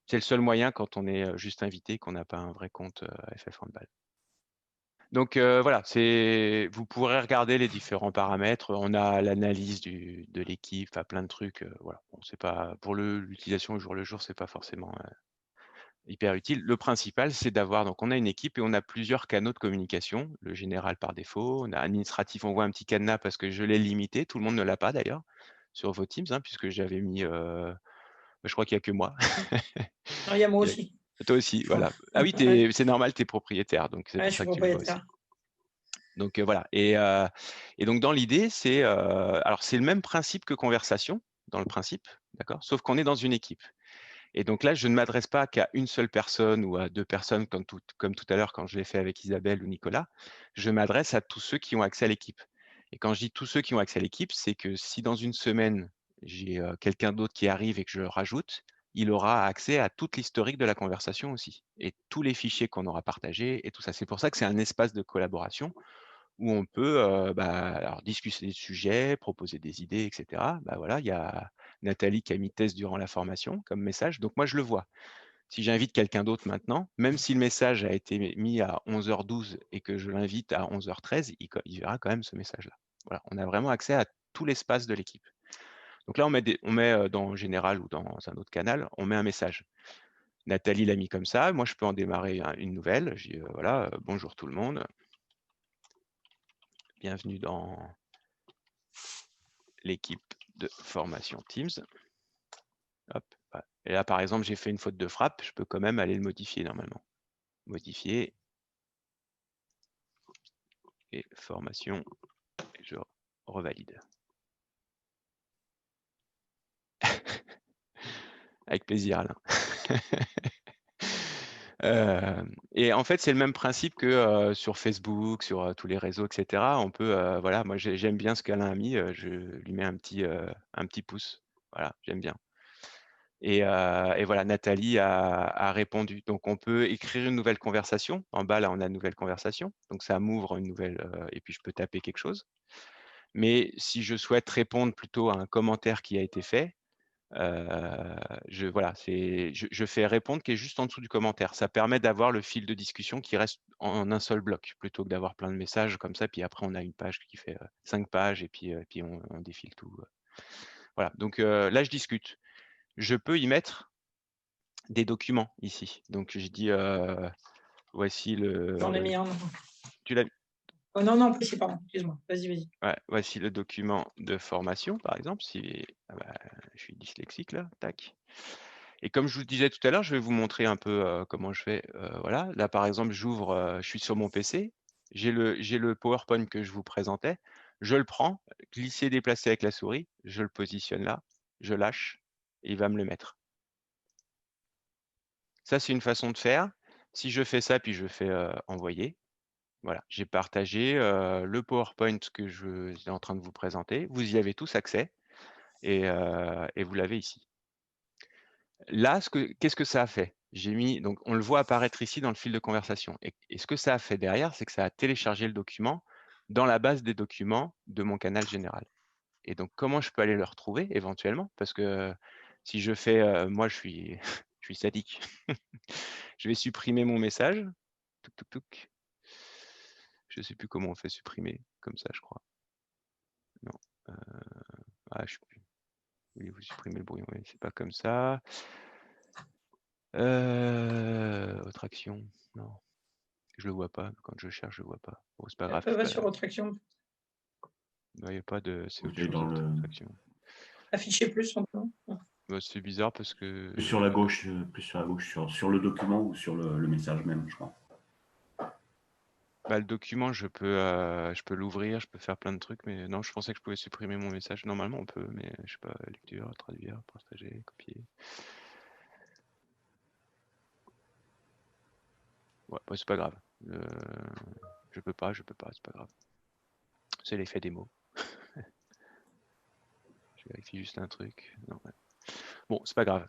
C'est le seul moyen quand on est juste invité, qu'on n'a pas un vrai compte FF Handball. Donc voilà, vous pourrez regarder les différents paramètres. On a l'analyse de l'équipe, enfin, plein de trucs. Voilà. Bon, c'est pas pour l'utilisation au jour le jour, c'est pas forcément hyper utile. Le principal, c'est d'avoir, donc on a une équipe et on a plusieurs canaux de communication. Le général par défaut, on a administratif, on voit un petit cadenas parce que je l'ai limité. Tout le monde ne l'a pas d'ailleurs sur vos Teams, hein, puisque j'avais mis, je crois qu'il n'y a que moi. Non, il y a moi aussi. Toi aussi, Je crois. voilà. Ah oui, Ouais. c'est normal, tu es propriétaire, donc c'est Ouais, pour je ça suis que tu le vois aussi. propriétaire. Donc voilà. Et donc dans l'idée, c'est alors c'est le même principe que conversation, dans le principe, d'accord, sauf qu'on est dans une équipe. Et donc là, je ne m'adresse pas qu'à une seule personne ou à 2 personnes comme tout à l'heure quand je l'ai fait avec Isabelle ou Nicolas. Je m'adresse à tous ceux qui ont accès à l'équipe. Et quand je dis tous ceux qui ont accès à l'équipe, c'est que si dans une semaine, j'ai quelqu'un d'autre qui arrive et que je le rajoute, il aura accès à toute l'historique de la conversation aussi et tous les fichiers qu'on aura partagés et tout ça. C'est pour ça que c'est un espace de collaboration où on peut alors discuter des sujets, proposer des idées, etc. Voilà, il y a Nathalie qui a mis test durant la formation comme message. Donc moi, je le vois. Si j'invite quelqu'un d'autre maintenant, même si le message a été mis à 11h12 et que je l'invite à 11h13, il verra quand même ce message-là. Voilà, on a vraiment accès à tout l'espace de l'équipe. Donc là, on met dans Général ou dans un autre canal, on met un message. Nathalie l'a mis comme ça. Moi, je peux en démarrer une nouvelle. Je dis voilà, bonjour tout le monde. Bienvenue dans l'équipe de formation Teams. Hop, voilà. Et là, par exemple, j'ai fait une faute de frappe, je peux quand même aller le modifier normalement. Modifier. Et formation, et je revalide. Avec plaisir, Alain. Et en fait, c'est le même principe que sur Facebook, sur tous les réseaux, etc. On peut, voilà, moi j'aime bien ce qu'Alain a mis, je lui mets un petit pouce. Voilà, j'aime bien. Et voilà, Nathalie a répondu. Donc, on peut écrire une nouvelle conversation. En bas, là, on a une nouvelle conversation. Donc, ça m'ouvre une nouvelle, et puis je peux taper quelque chose. Mais si je souhaite répondre plutôt à un commentaire qui a été fait, voilà, je fais répondre qui est juste en dessous du commentaire. Ça permet d'avoir le fil de discussion qui reste en un seul bloc, plutôt que d'avoir plein de messages comme ça. Puis après, on a une page qui fait 5 pages et puis on défile tout. Voilà, donc là, je discute. Je peux y mettre des documents ici. Donc, je dis, voici le... J'en ai mis un. Tu l'as... Oh non, non, plus, pardon, excuse-moi. Vas-y, vas-y. Ouais, voici le document de formation, par exemple. Je suis dyslexique, là. Tac. Et comme je vous le disais tout à l'heure, je vais vous montrer un peu comment je fais. Voilà. Là, par exemple, j'ouvre, je suis sur mon PC. J'ai le PowerPoint que je vous présentais. Je le prends, glisser, déplacer avec la souris. Je le positionne là. Je lâche et il va me le mettre. Ça, c'est une façon de faire. Si je fais ça, puis je fais envoyer, voilà, j'ai partagé le PowerPoint que je suis en train de vous présenter. Vous y avez tous accès et vous l'avez ici. Là, qu'est-ce que ça a fait? J'ai mis, donc on le voit apparaître ici dans le fil de conversation. Et ce que ça a fait derrière, c'est que ça a téléchargé le document dans la base des documents de mon canal général. Et donc, comment je peux aller le retrouver éventuellement? Parce que si je fais, moi, je suis sadique. Je vais supprimer mon message. Touc, touc, touc. Je ne sais plus comment on fait supprimer, comme ça, je crois. Non. Je sais plus. Voulez-vous supprimer le brouillon? Oui, c'est pas comme ça. Autre action. Non. Je le vois pas. Quand je cherche, je le vois pas. Bon, c'est pas grave. Va sur autre action. Il n'y a pas de. C'est autre Ok, chose. Autre action. Afficher plus, simplement. C'est bizarre parce que. Plus sur la gauche, sur le document ou sur le message même, je crois. Le document, je peux l'ouvrir, je peux faire plein de trucs, mais non, je pensais que je pouvais supprimer mon message. Normalement, on peut, mais je sais pas, lecture, traduire, partager, copier. Ouais, c'est pas grave. Je peux pas, c'est pas grave. C'est l'effet des mots. Je vérifie juste un truc. Non, ouais. Bon, c'est pas grave.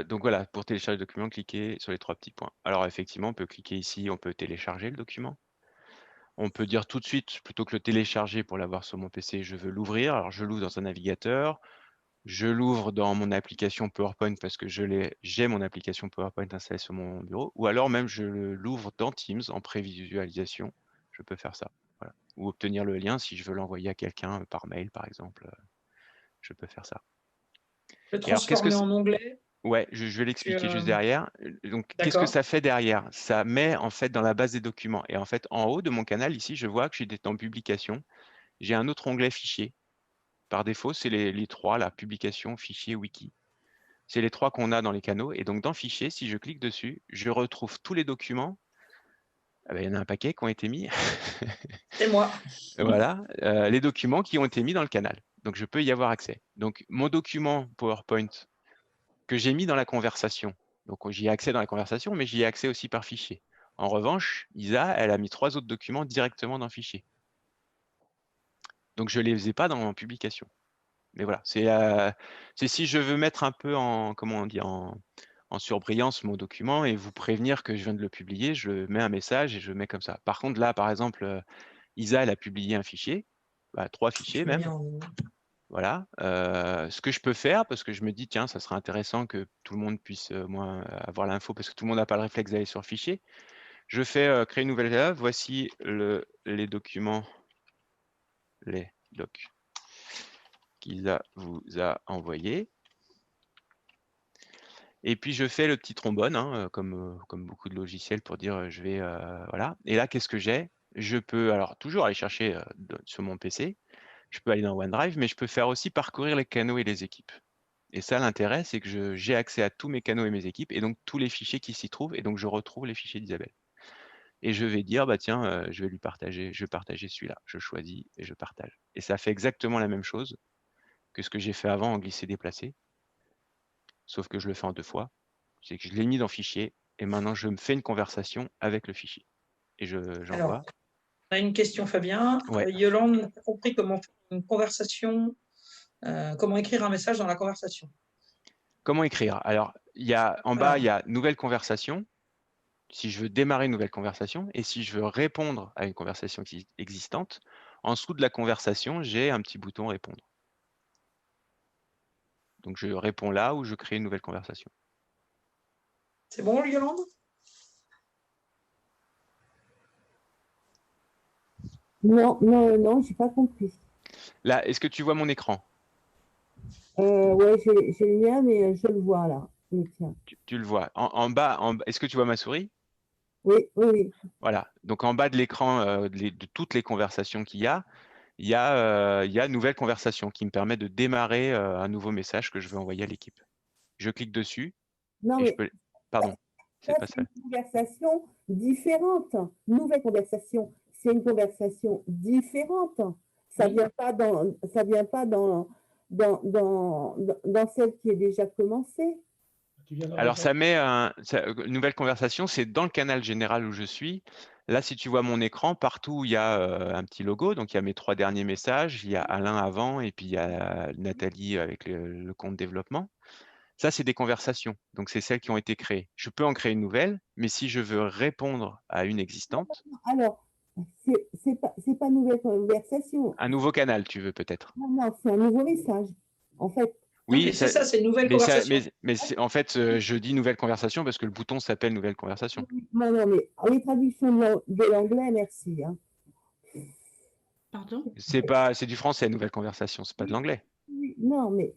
Donc voilà, pour télécharger le document, cliquez sur les 3 petits points. Alors effectivement, on peut cliquer ici, on peut télécharger le document. On peut dire tout de suite, plutôt que le télécharger pour l'avoir sur mon PC, je veux l'ouvrir. Alors je l'ouvre dans un navigateur, je l'ouvre dans mon application PowerPoint parce que j'ai mon application PowerPoint installée sur mon bureau, ou alors même je l'ouvre dans Teams en prévisualisation. Je peux faire ça. Voilà. Ou obtenir le lien si je veux l'envoyer à quelqu'un par mail, par exemple. Je peux faire ça. Le Et alors, qu'est-ce que transformer en onglet. Ouais, je vais l'expliquer juste derrière. Donc, qu'est-ce que D'accord. ça fait derrière? Ça met en fait dans la base des documents. Et en fait, en haut de mon canal, ici, je vois que j'ai dans publication, j'ai un autre onglet fichier. Par défaut, c'est les 3, la publication, fichier, wiki. C'est les 3 qu'on a dans les canaux. Et donc, dans fichier, si je clique dessus, je retrouve tous les documents. Ah ben, il y en a un paquet qui ont été mis. C'est moi. Voilà, les documents qui ont été mis dans le canal. Donc, je peux y avoir accès. Donc, mon document PowerPoint que j'ai mis dans la conversation. Donc, j'y ai accès dans la conversation, mais j'y ai accès aussi par fichier. En revanche, Isa, elle a mis 3 autres documents directement dans le fichier. Donc, je ne les ai pas dans ma publication. Mais voilà, c'est si je veux mettre un peu en, comment on dit, en surbrillance mon document et vous prévenir que je viens de le publier, je mets un message et je mets comme ça. Par contre, là, par exemple, Isa, elle a publié un fichier, 3 fichiers même. Voilà, ce que je peux faire, parce que je me dis, tiens, ça serait intéressant que tout le monde puisse avoir l'info, parce que tout le monde n'a pas le réflexe d'aller sur le fichier. Je fais créer une nouvelle table. Voici les documents, les docs qu'Isa vous a envoyés. Et puis, je fais le petit trombone, hein, comme beaucoup de logiciels pour dire, je vais, voilà. Et là, qu'est-ce que j'ai? Je peux alors toujours aller chercher sur mon PC. Je peux aller dans OneDrive, mais je peux faire aussi parcourir les canaux et les équipes. Et ça, l'intérêt, c'est que j'ai accès à tous mes canaux et mes équipes, et donc tous les fichiers qui s'y trouvent, et donc je retrouve les fichiers d'Isabelle. Et je vais dire, bah tiens, je vais lui partager, je vais partager celui-là. Je choisis et je partage. Et ça fait exactement la même chose que ce que j'ai fait avant en glisser-déplacer, sauf que je le fais en 2 fois. C'est que je l'ai mis dans fichier, et maintenant je me fais une conversation avec le fichier. Et j'envoie. Alors, on a une question, Fabien. Ouais. Yolande n'a pas compris comment faire une conversation, comment écrire un message dans la conversation. Comment écrire? Alors, en bas, il y a nouvelle conversation. Si je veux démarrer une nouvelle conversation et si je veux répondre à une conversation existante, en dessous de la conversation, j'ai un petit bouton répondre. Donc, je réponds là ou je crée une nouvelle conversation. C'est bon, Yolande? Non, j'ai pas compris. Là, est-ce que tu vois mon écran? Ouais, j'ai le mien, mais je le vois là. Le tien. Tu le vois. En bas, est-ce que tu vois ma souris? Oui, oui, oui. Voilà. Donc, en bas de l'écran de toutes les conversations qu'il y a, il y a nouvelle conversation qui me permet de démarrer un nouveau message que je veux envoyer à l'équipe. Je clique dessus Non, et mais je peux. Pardon, c'est pas ça. une conversation différente. Nouvelle conversation. C'est une conversation différente. Ça Oui. vient pas dans celle qui est déjà commencée. Alors, ça met une nouvelle conversation, c'est dans le canal général où je suis. Là, si tu vois mon écran, partout, il y a un petit logo. Donc, il y a mes 3 derniers messages. Il y a Alain avant et puis il y a Nathalie avec le compte développement. Ça, c'est des conversations. Donc, c'est celles qui ont été créées. Je peux en créer une nouvelle, mais si je veux répondre à une existante. Alors, c'est pas nouvelle conversation. Un nouveau canal, tu veux peut-être? Non, c'est un nouveau message. En fait. Oui, c'est ça, c'est une nouvelle mais conversation. en fait, je dis nouvelle conversation parce que le bouton s'appelle nouvelle conversation. Non, mais les traductions de l'anglais, merci. Hein. Pardon? C'est du français, nouvelle conversation, c'est pas de l'anglais. Non, mais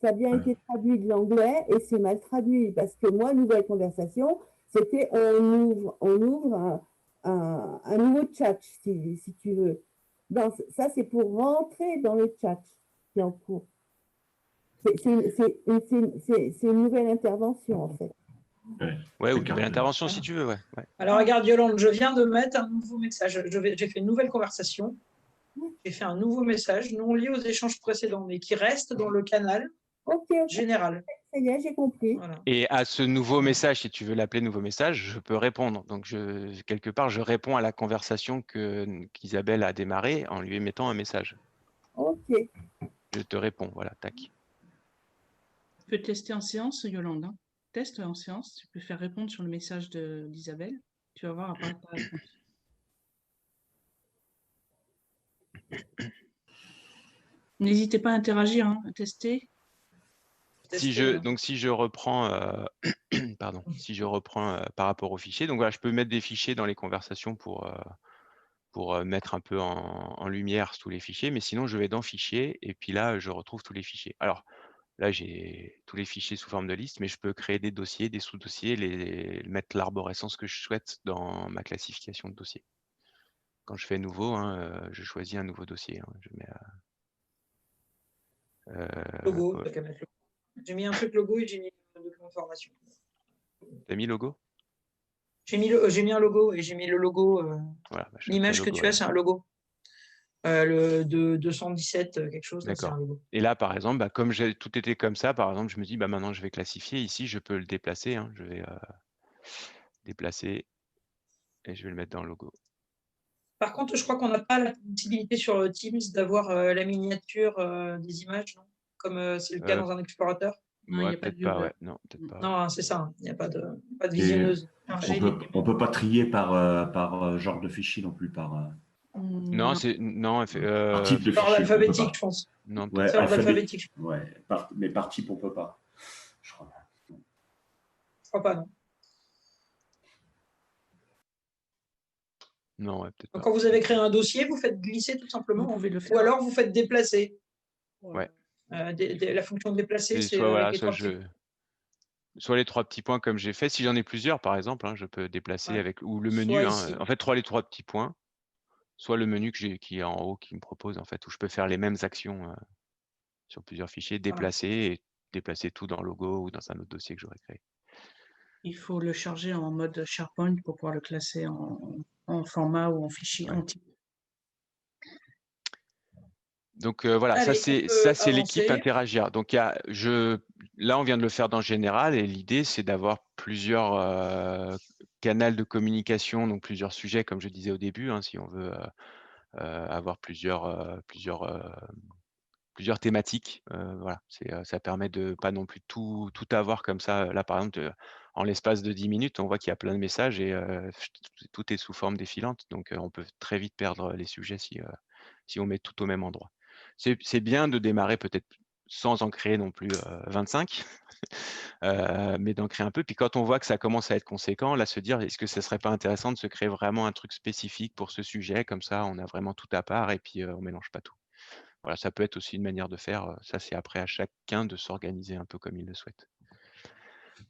ça a bien été traduit de l'anglais et c'est mal traduit parce que moi, nouvelle conversation, c'était on ouvre un nouveau chat, si tu veux. Ça, c'est pour rentrer dans le chat qui est en cours. C'est une nouvelle intervention, en fait. Ouais, ou une nouvelle intervention, si tu veux, ouais. Alors, regarde, Yolande, je viens de mettre un nouveau message. J'ai fait une nouvelle conversation. J'ai fait un nouveau message non lié aux échanges précédents, mais qui reste dans le canal général. Ça y est, j'ai compris. Voilà. Et à ce nouveau message, si tu veux l'appeler nouveau message, je peux répondre. Donc, quelque part, je réponds à la conversation qu'Isabelle a démarrée en lui émettant un message. Ok. Je te réponds, voilà, tac. peux tester en séance, Yolande. Hein. Teste en séance. Tu peux faire répondre sur le message d'Isabelle. Tu vas voir apparaître ta réponse. N'hésitez pas à interagir, hein, à tester. Si je reprends, pardon, si je reprends par rapport aux fichiers, donc voilà, je peux mettre des fichiers dans les conversations pour mettre un peu en lumière tous les fichiers, mais sinon je vais dans Fichiers et puis là je retrouve tous les fichiers. Alors là j'ai tous les fichiers sous forme de liste, mais je peux créer des dossiers, des sous-dossiers, mettre l'arborescence que je souhaite dans ma classification de dossier. Quand je fais nouveau, hein, je choisis un nouveau dossier. Hein, je mets logo, j'ai mis un truc logo et j'ai mis un document de formation. T'as mis logo? J'ai mis un logo et j'ai mis le logo. Voilà, bah, l'image que tu as, c'est un logo. Le de 217 quelque chose, c'est un logo. Et là, par exemple, bah, comme tout était comme ça, par exemple, je me dis, bah, maintenant je vais classifier. Ici, je peux le déplacer. Hein, je vais déplacer et je vais le mettre dans le logo. Par contre, je crois qu'on n'a pas la possibilité sur Teams d'avoir la miniature des images, non, comme c'est le cas dans un explorateur. Non, Ouais, peut-être pas, ouais. Non, peut-être pas. Non, c'est ça. Il n'y a pas de visionneuse. On peut pas trier par genre de fichier non plus, Non, c'est par type de fichier. Par l'alphabétique, je pense. Non, ouais, c'est alphabétique. Ouais, mais par type, on peut pas. Je crois. Je crois pas, non. Non, ouais, peut-être pas. Quand vous avez créé un dossier, vous faites glisser tout simplement. Vous pouvez le faire. Ou alors vous faites déplacer. Ouais. La fonction de déplacer, c'est soit les 3 petits points comme j'ai fait. Si j'en ai plusieurs, par exemple, hein, je peux déplacer avec ou le menu. Hein, en fait, les 3 petits points. Soit le menu qui est en haut qui me propose, en fait, où je peux faire les mêmes actions sur plusieurs fichiers, déplacer et déplacer tout dans le logo ou dans un autre dossier que j'aurais créé. Il faut le charger en mode SharePoint pour pouvoir le classer en format ou en fichier. Ouais. En type. Donc voilà, allez, ça c'est l'équipe interagir. Donc là on vient de le faire dans Général et l'idée c'est d'avoir plusieurs canaux de communication, donc plusieurs sujets comme je disais au début, hein, si on veut avoir plusieurs thématiques. Voilà, ça permet de pas non plus tout avoir comme ça. Là par exemple, en l'espace de 10 minutes, on voit qu'il y a plein de messages et tout est sous forme défilante, donc on peut très vite perdre les sujets si on met tout au même endroit. C'est bien de démarrer peut-être sans en créer non plus 25, mais d'en créer un peu. Puis quand on voit que ça commence à être conséquent, là, se dire, est-ce que ce ne serait pas intéressant de se créer vraiment un truc spécifique pour ce sujet, comme ça, on a vraiment tout à part et puis on ne mélange pas tout. Voilà, ça peut être aussi une manière de faire. Ça, c'est après à chacun de s'organiser un peu comme il le souhaite.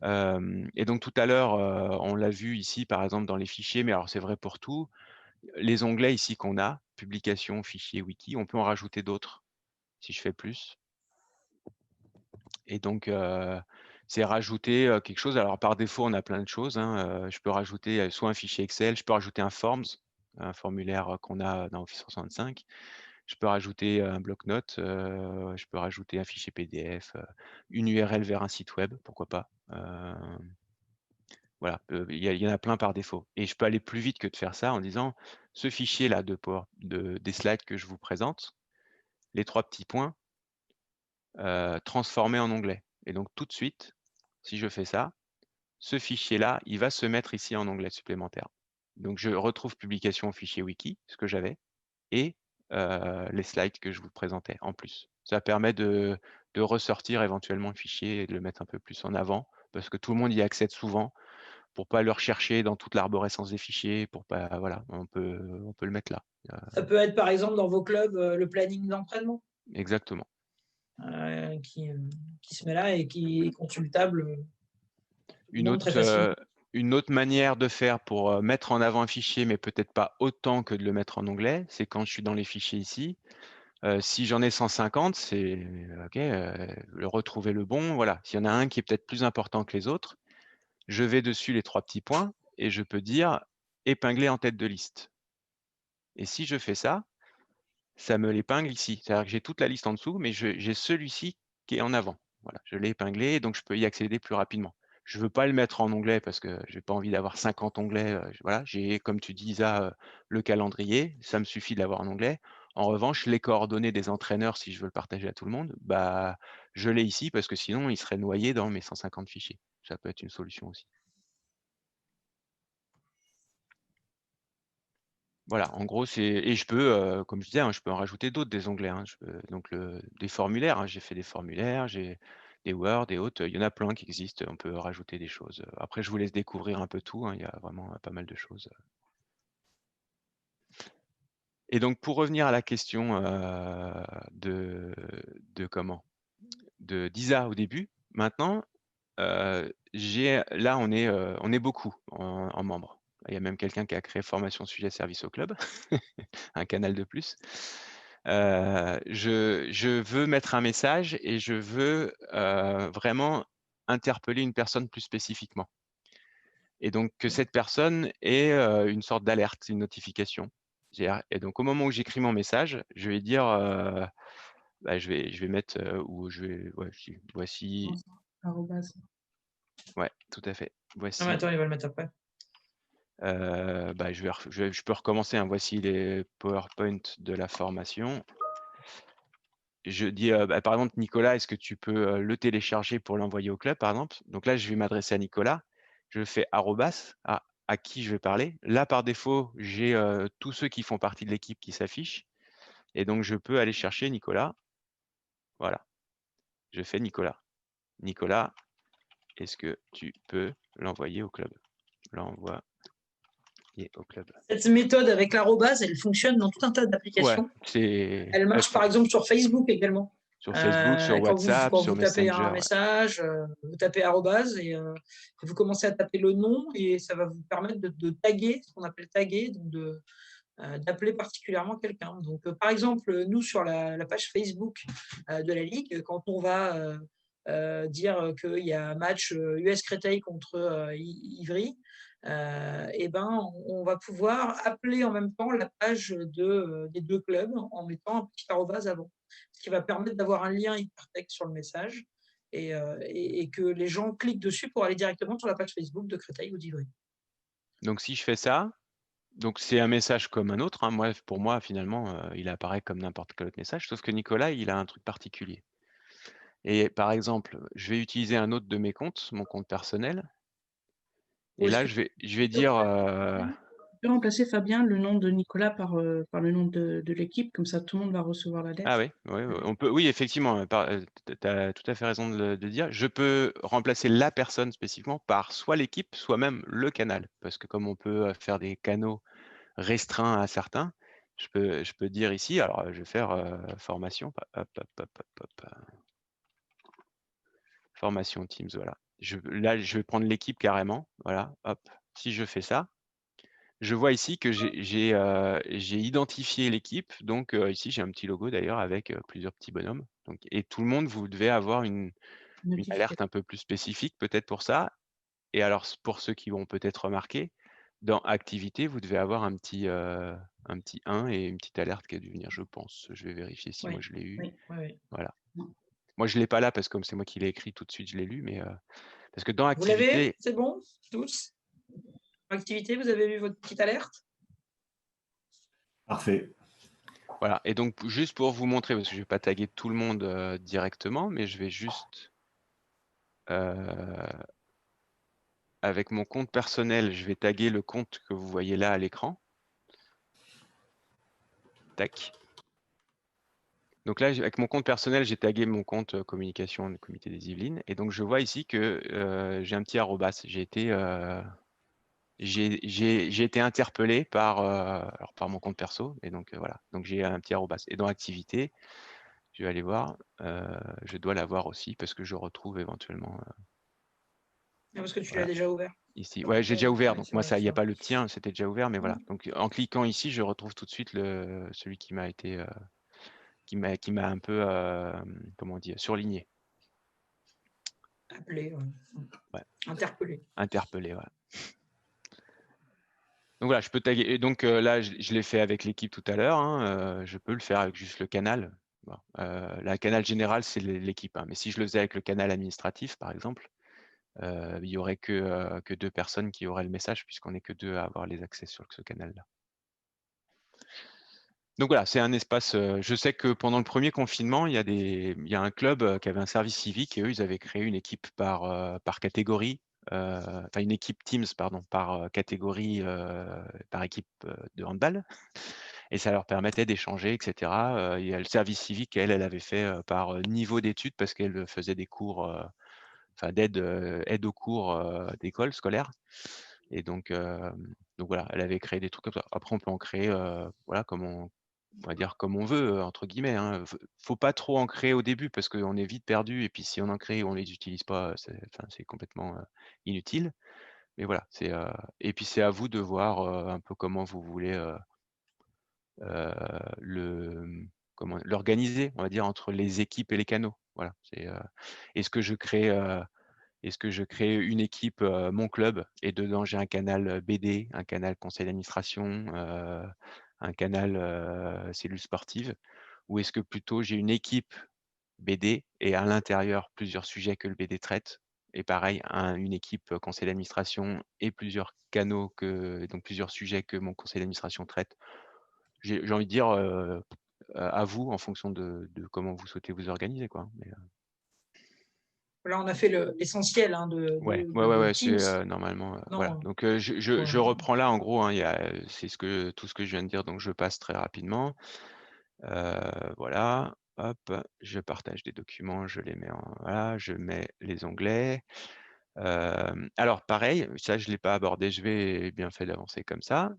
Et donc tout à l'heure, on l'a vu ici, par exemple, dans les fichiers, mais alors c'est vrai pour tout. Les onglets ici qu'on a, publication, fichier, wiki, on peut en rajouter d'autres si je fais plus. Et donc, c'est rajouter quelque chose. Alors, par défaut, on a plein de choses. Hein. Je peux rajouter soit un fichier Excel, je peux rajouter un Forms, un formulaire qu'on a dans Office 365. Je peux rajouter un bloc-notes, je peux rajouter un fichier PDF, une URL vers un site web, pourquoi pas. Voilà, il y en a plein par défaut. Et je peux aller plus vite que de faire ça en disant, ce fichier-là des slides que je vous présente, les 3 petits points, transformés en onglet. Et donc, tout de suite, si je fais ça, ce fichier-là, il va se mettre ici en onglet supplémentaire. Donc, je retrouve publication au fichier wiki, ce que j'avais, et les slides que je vous présentais en plus. Ça permet de ressortir éventuellement le fichier et de le mettre un peu plus en avant, parce que tout le monde y accède souvent, pour pas le rechercher dans toute l'arborescence des fichiers, pour pas, voilà, on peut le mettre là. Ça peut être par exemple dans vos clubs le planning d'entraînement. Exactement. Qui se met là et qui est consultable. Une autre manière de faire pour mettre en avant un fichier, mais peut-être pas autant que de le mettre en onglet, c'est quand je suis dans les fichiers ici. Si j'en ai 150, c'est OK, retrouver le bon. Voilà. S'il y en a un qui est peut-être plus important que les autres, je vais dessus les 3 petits points et je peux dire épingler en tête de liste. Et si je fais ça, ça me l'épingle ici. C'est-à-dire que j'ai toute la liste en dessous, mais j'ai celui-ci qui est en avant. Voilà, je l'ai épinglé, donc je peux y accéder plus rapidement. Je veux pas le mettre en onglet parce que j'ai pas envie d'avoir 50 onglets. Voilà, j'ai, comme tu dis, Isa, le calendrier, ça me suffit de l'avoir en onglet. En revanche, les coordonnées des entraîneurs, si je veux le partager à tout le monde, bah, je l'ai ici parce que sinon, il serait noyé dans mes 150 fichiers. Ça peut être une solution aussi. Voilà, en gros, et je peux, comme je disais, hein, je peux en rajouter d'autres des onglets. Hein. Donc, des formulaires, hein, j'ai fait des formulaires, j'ai des Word et autres. Il y en a plein qui existent. On peut rajouter des choses. Après, je vous laisse découvrir un peu tout. Hein, il y a vraiment pas mal de choses. Et donc, pour revenir à la question de d'Isa au début, maintenant, là, on est beaucoup en membres. Il y a même quelqu'un qui a créé Formation Sujet Service au Club, un canal de plus. Je veux mettre un message et je veux vraiment interpeller une personne plus spécifiquement. Et donc, que cette personne ait une sorte d'alerte, une notification. Et donc, au moment où j'écris mon message, je vais dire, bah, je vais mettre, voici, Arrobase. ouais, tout à fait. Voici. Non, mais attends, il va le mettre après. Bah, je peux recommencer. Hein. Voici les PowerPoint de la formation. Je dis, bah, par exemple, Nicolas, est-ce que tu peux le télécharger pour l'envoyer au club, par exemple? Donc là, je vais m'adresser à Nicolas. Je fais arrobas, à qui je vais parler. Là, par défaut, j'ai tous ceux qui font partie de l'équipe qui s'affichent. Et donc, je peux aller chercher Nicolas. Voilà. Je fais Nicolas. Nicolas, est-ce que tu peux l'envoyer au club? L'envoyer au club. Cette méthode avec l'arrobase, elle fonctionne dans tout un tas Ouais, d'applications. c'est. Elle marche par exemple sur Facebook également. Sur Facebook, sur Quand WhatsApp, sur vous tapez Messenger. un message, vous tapez arrobase et vous commencez à taper le nom et ça va vous permettre de taguer, ce qu'on appelle taguer, donc d'appeler particulièrement quelqu'un. Donc, par exemple, nous, sur la page Facebook de la Ligue, quand on va dire qu'il y a un match US Créteil contre Ivry, et ben, on va pouvoir appeler en même temps la page des deux clubs en mettant un petit arrobase avant, ce qui va permettre d'avoir un lien hypertexte sur le message et que les gens cliquent dessus pour aller directement sur la page Facebook de Créteil ou d'Ivry. Donc, si je fais ça, donc c'est un message comme un autre. Hein. Pour moi, finalement, il apparaît comme n'importe quel autre message, sauf que Nicolas, il a un truc particulier. Et par exemple, je vais utiliser un autre de mes comptes, mon compte personnel. Et là, je vais dire. Tu peux remplacer, Fabien, le nom de Nicolas par le nom de l'équipe, comme ça tout le monde va recevoir la lettre. Ah oui, on peut. Oui, effectivement, tu as tout à fait raison de le dire. Je peux remplacer la personne spécifiquement par soit l'équipe, soit même le canal. Parce que comme on peut faire des canaux restreints à certains, je peux dire ici, alors je vais faire formation, formation Teams, voilà. Là, je vais prendre l'équipe carrément, voilà, hop. Si je fais ça, je vois ici que j'ai identifié l'équipe. Donc ici, j'ai un petit logo d'ailleurs avec plusieurs petits bonhommes. Donc, et tout le monde, vous devez avoir une alerte un peu plus spécifique peut-être pour ça. Et alors, pour ceux qui vont peut-être remarquer, dans activité, vous devez avoir un petit 1 et une petite alerte qui a dû venir, je pense. Je vais vérifier si moi je l'ai eu. Oui. Voilà. Moi, je ne l'ai pas là parce que comme c'est moi qui l'ai écrit tout de suite, je l'ai lu. Mais parce que dans Vous l'avez? activité. C'est bon, tous? Activité, vous avez vu votre petite alerte? Parfait. Voilà. Et donc, juste pour vous montrer, parce que je ne vais pas taguer tout le monde directement, mais je vais juste. Avec mon compte personnel, je vais taguer le compte que vous voyez là à l'écran. Tac. Donc là, avec mon compte personnel, j'ai tagué mon compte communication du comité des Yvelines. Et donc, je vois ici que j'ai un petit arrobas. J'ai été interpellé par mon compte perso. Et donc, voilà. Donc, j'ai un petit arrobas. Et dans activité, je vais aller voir. Je dois l'avoir aussi parce que je retrouve éventuellement. Parce que tu voilà. l'as déjà ouvert. Ici, ouais, j'ai déjà ouvert. Donc, moi, vrai, il n'y a pas le tien, c'était déjà ouvert. Mais voilà. Donc, en cliquant ici, je retrouve tout de suite celui qui m'a été. Qui m'a un peu, comment dire, surligné. Appelé, ouais. Interpellé. Interpellé, voilà. Donc voilà, je peux taguer. Et donc là, je l'ai fait avec l'équipe tout à l'heure. Hein, je peux le faire avec juste le canal. Bon, le canal général, c'est l'équipe. Hein, mais si je le faisais avec le canal administratif, par exemple, il y aurait que 2 personnes qui auraient le message puisqu'on n'est que 2 à avoir les accès sur ce canal-là. Donc voilà, c'est un espace. Je sais que pendant le premier confinement, il y a un club qui avait un service civique et eux, ils avaient créé une équipe par catégorie, enfin une équipe Teams, pardon, par catégorie, par équipe de handball. Et ça leur permettait d'échanger, etc. Il y a le service civique, elle avait fait par niveau d'études parce qu'elle faisait des cours, enfin aide aux cours d'école scolaire. Et donc voilà, elle avait créé des trucs comme ça. Après, on peut en créer, voilà, on va dire comme on veut, entre guillemets. Hein. Faut pas trop en créer au début parce qu'on est vite perdu. Et puis si on en crée, on les utilise pas, c'est complètement inutile. Mais voilà, et puis c'est à vous de voir un peu comment vous voulez l'organiser, on va dire, entre les équipes et les canaux. Voilà. Est-ce que je crée une équipe, mon club, et dedans j'ai un canal BD, un canal conseil d'administration, un canal cellule sportive, ou est-ce que plutôt j'ai une équipe BD et à l'intérieur plusieurs sujets que le BD traite, et pareil, une équipe conseil d'administration et plusieurs canaux, donc plusieurs sujets que mon conseil d'administration traite. J'ai envie de dire à vous en fonction de comment vous souhaitez vous organiser, quoi. Mais, Là, on a fait l'essentiel hein, ouais, de c'est Teams. normalement Non, voilà. Donc je voilà. reprends là en gros, hein, c'est tout ce que je viens de dire, donc je passe très rapidement. Voilà, hop, je partage des documents, je les mets voilà, je mets les onglets. Alors pareil, ça je l'ai pas abordé, je vais bien fait d'avancer comme ça.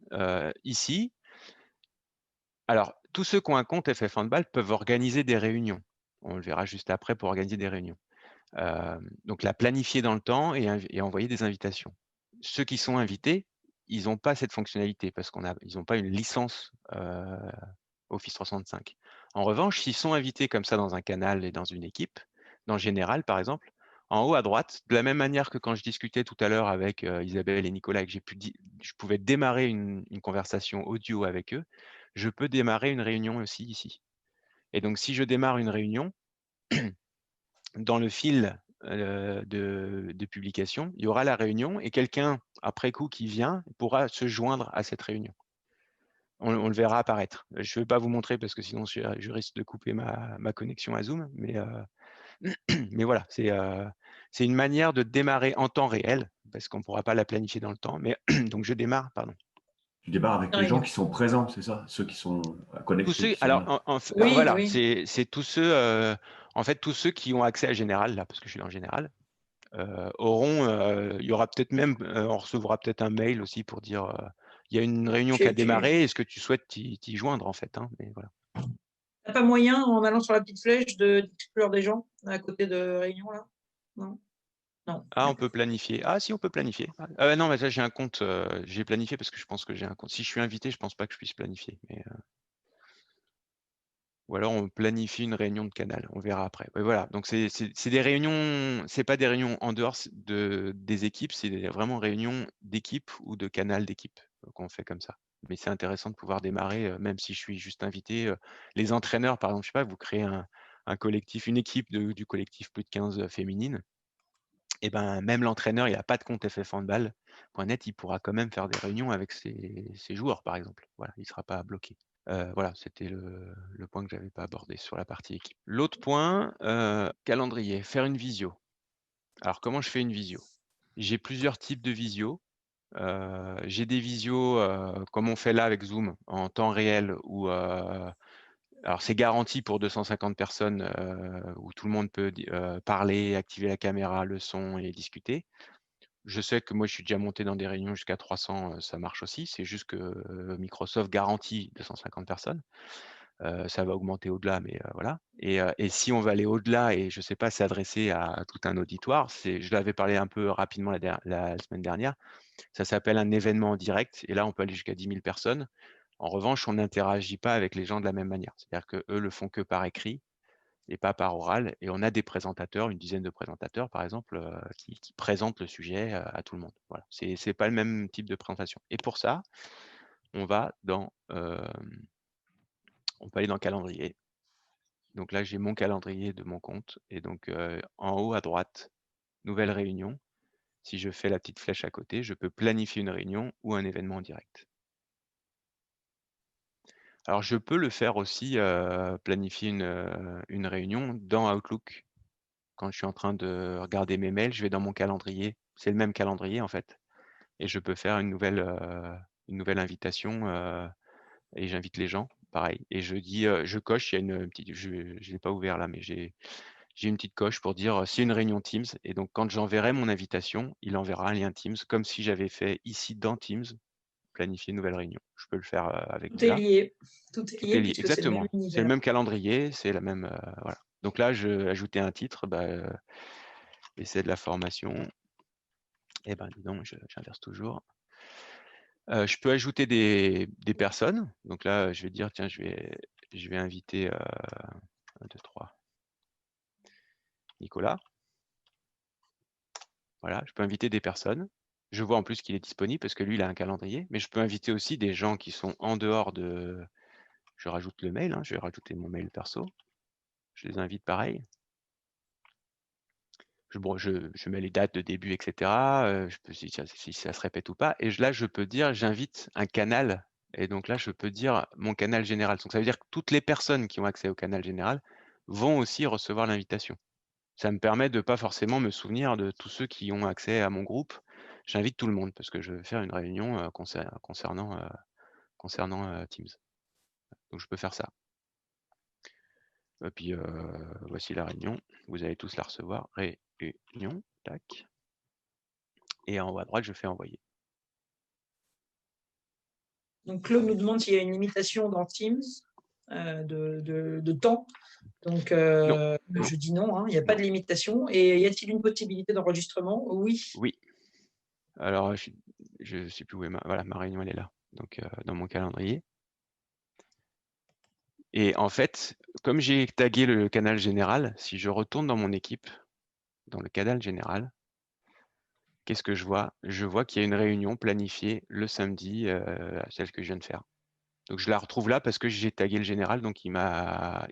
Ici, alors tous ceux qui ont un compte FF Handball peuvent organiser des réunions. On le verra juste après pour organiser des réunions. Donc la planifier dans le temps et envoyer des invitations. Ceux qui sont invités, ils n'ont pas cette fonctionnalité parce ils n'ont pas une licence Office 365. En revanche, s'ils sont invités comme ça dans un canal et dans une équipe, dans Général par exemple, en haut à droite, de la même manière que quand je discutais tout à l'heure avec Isabelle et Nicolas et que je pouvais démarrer une conversation audio avec eux, je peux démarrer une réunion aussi ici. Et donc si je démarre une réunion, dans le fil de publication, il y aura la réunion et quelqu'un, après coup, qui vient pourra se joindre à cette réunion. On le verra apparaître. Je ne vais pas vous montrer parce que sinon je risque de couper ma connexion à Zoom, mais voilà, c'est une manière de démarrer en temps réel parce qu'on ne pourra pas la planifier dans le temps. Mais donc je démarre, pardon. Tu démarres avec les gens qui sont présents, c'est ça? Ceux qui sont connectés. Qui sont alors, là. Oui, voilà, oui. c'est tous ceux, en fait, tous ceux qui ont accès à Général, là, parce que je suis dans Général, il y aura peut-être même, on recevra peut-être un mail aussi pour dire il y a une réunion qui a démarré, est-ce que tu souhaites t'y joindre en fait, hein, mais voilà. T'as pas moyen, en allant sur la petite flèche, d'exclure des gens à côté de réunion là? Non. Non. Ah, on peut planifier. Ah si, on peut planifier. Non, mais ça j'ai un compte, j'ai planifié parce que je pense que j'ai un compte. Si je suis invité, je pense pas que je puisse planifier. Mais, ou alors on planifie une réunion de canal, on verra après. Ouais, voilà, donc c'est des réunions, c'est pas des réunions en dehors des équipes, c'est vraiment réunions d'équipe ou de canal d'équipe qu'on fait comme ça. Mais c'est intéressant de pouvoir démarrer, même si je suis juste invité. Les entraîneurs, par exemple, je sais pas, vous créez un collectif, une équipe du collectif plus de 15 féminines. Et ben même l'entraîneur, il n'a pas de compte ffhandball.net, il pourra quand même faire des réunions avec ses joueurs, par exemple. Voilà, il ne sera pas bloqué. Voilà, c'était le point que j'avais pas abordé sur la partie équipe. L'autre point, calendrier, faire une visio. Alors comment je fais une visio? J'ai plusieurs types de visio. J'ai des visios comme on fait là avec Zoom en temps réel où alors c'est garanti pour 250 personnes où tout le monde peut parler, activer la caméra, le son et discuter. Je sais que moi je suis déjà monté dans des réunions jusqu'à 300, ça marche aussi. C'est juste que Microsoft garantit 250 personnes. Ça va augmenter au-delà, mais voilà. Et si on va aller au-delà et je ne sais pas, s'adresser à tout un auditoire, je l'avais parlé un peu rapidement la semaine dernière, ça s'appelle un événement en direct et là on peut aller jusqu'à 10 000 personnes. En revanche, on n'interagit pas avec les gens de la même manière. C'est-à-dire qu'eux le font que par écrit et pas par oral. Et on a des présentateurs, une dizaine de présentateurs par exemple, qui présentent le sujet à tout le monde. Voilà. C'est pas le même type de présentation. Et pour ça, on va on peut aller dans calendrier. Donc là, j'ai mon calendrier de mon compte. Et donc, en haut à droite, nouvelle réunion. si je fais la petite flèche à côté, je peux planifier une réunion ou un événement en direct. Alors, je peux le faire aussi, planifier une réunion dans Outlook. Quand je suis en train de regarder mes mails, je vais dans mon calendrier. C'est le même calendrier, en fait. Et je peux faire une nouvelle invitation et j'invite les gens, pareil. Et je dis, je coche, il y a une petite, je ne l'ai pas ouvert là, mais j'ai une petite coche pour dire c'est une réunion Teams. Et donc, quand j'enverrai mon invitation, il enverra un lien Teams, comme si j'avais fait ici dans Teams, planifier une nouvelle réunion. Je peux le faire avec Tout est là. lié. Tout est Tout lié est lié, puisque c'est le même exactement. C'est le univers. même calendrier, c'est la même. Voilà. Donc là, je vais ajouter un titre, essai de la formation. Eh ben, dis donc, j'inverse toujours. Je peux ajouter des personnes. Donc là, je vais dire, tiens, je vais inviter 1, 2, 3. Nicolas. Voilà, je peux inviter des personnes. Je vois en plus qu'il est disponible parce que lui, il a un calendrier. Mais je peux inviter aussi des gens qui sont en dehors de. Je rajoute le mail, hein, je vais rajouter mon mail perso. Je les invite pareil. Je mets les dates de début, etc. Je peux si ça se répète ou pas. Et là, je peux dire, j'invite un canal. Et donc là, je peux dire mon canal général. Donc ça veut dire que toutes les personnes qui ont accès au canal général vont aussi recevoir l'invitation. Ça me permet de pas forcément me souvenir de tous ceux qui ont accès à mon groupe. J'invite tout le monde parce que je vais faire une réunion concernant Teams. Donc je peux faire ça. Et puis voici la réunion. Vous allez tous la recevoir. Réunion, tac. Et en haut à droite, je fais envoyer. Donc, Claude nous demande s'il y a une limitation dans Teams de temps. Donc, Non. je dis non, hein, il n'y a pas de limitation. Et y a-t-il une possibilité d'enregistrement? Oui. Oui. Alors, je ne sais plus où est ma réunion, elle est là. Donc, dans mon calendrier. Et en fait, comme j'ai tagué le canal général, si je retourne dans mon équipe, dans le canal général, qu'est-ce que je vois? Je vois qu'il y a une réunion planifiée le samedi, celle que je viens de faire. Donc, je la retrouve là parce que j'ai tagué le général, donc il m'a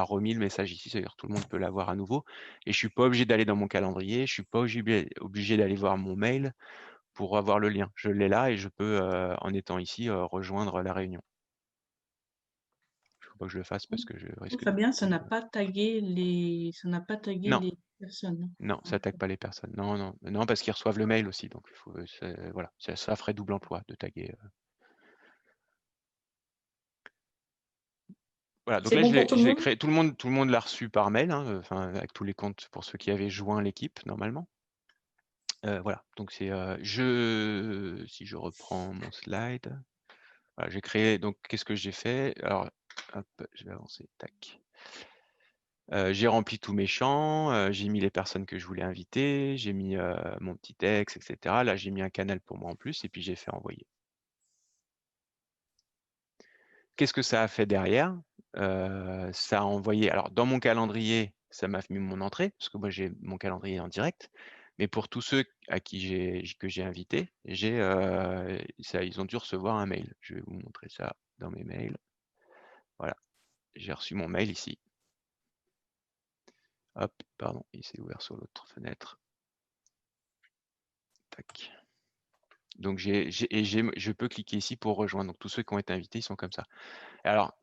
remis le message ici, c'est-à-dire tout le monde peut l'avoir à nouveau. Et je suis pas obligé d'aller dans mon calendrier, je suis pas obligé d'aller voir mon mail pour avoir le lien. Je l'ai là et je peux, en étant ici, rejoindre la réunion. Il ne faut pas que je le fasse parce que je risque. Fabien, ça n'a pas tagué les personnes. Non, ça attaque pas les personnes. Non, parce qu'ils reçoivent le mail aussi, donc voilà, ça ferait double emploi de taguer. Voilà, donc C'est là bon je pour tout le l'ai monde? créé. Tout le monde l'a reçu par mail, hein, avec tous les comptes pour ceux qui avaient joint l'équipe normalement. Voilà, donc si je reprends mon slide, voilà, j'ai créé. Donc qu'est-ce que j'ai fait? Alors, hop, je vais avancer. Tac. J'ai rempli tous mes champs, j'ai mis les personnes que je voulais inviter, j'ai mis mon petit texte, etc. Là, j'ai mis un canal pour moi en plus et puis j'ai fait envoyer. Qu'est-ce que ça a fait derrière? Ça a envoyé. Alors, dans mon calendrier, ça m'a mis mon entrée, parce que moi, j'ai mon calendrier en direct. Mais pour tous ceux à qui que j'ai invité, ils ont dû recevoir un mail. Je vais vous montrer ça dans mes mails. Voilà, j'ai reçu mon mail ici. Hop, pardon, il s'est ouvert sur l'autre fenêtre. Tac. Donc, je peux cliquer ici pour rejoindre. Donc, tous ceux qui ont été invités, ils sont comme ça. Alors,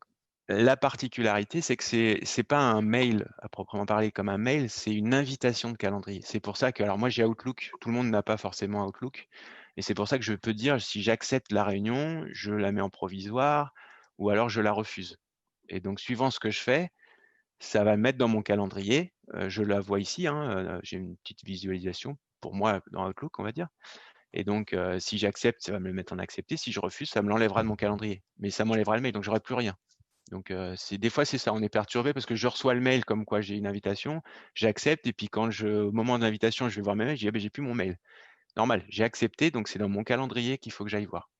la particularité, c'est que c'est pas un mail à proprement parler comme un mail, c'est une invitation de calendrier. C'est pour ça que, alors moi j'ai Outlook, tout le monde n'a pas forcément Outlook, et c'est pour ça que je peux dire si j'accepte la réunion, je la mets en provisoire, ou alors je la refuse. Et donc suivant ce que je fais, ça va me mettre dans mon calendrier. Je la vois ici, hein, j'ai une petite visualisation pour moi dans Outlook, on va dire. Et donc si j'accepte, ça va me le mettre en accepté. Si je refuse, ça me l'enlèvera de mon calendrier. Mais ça m'enlèvera le mail, donc j'aurai plus rien. Donc des fois c'est ça, on est perturbé parce que je reçois le mail comme quoi j'ai une invitation, j'accepte et puis au moment de l'invitation, je vais voir mes mails, je dis j'ai plus mon mail. Normal, j'ai accepté, donc c'est dans mon calendrier qu'il faut que j'aille voir.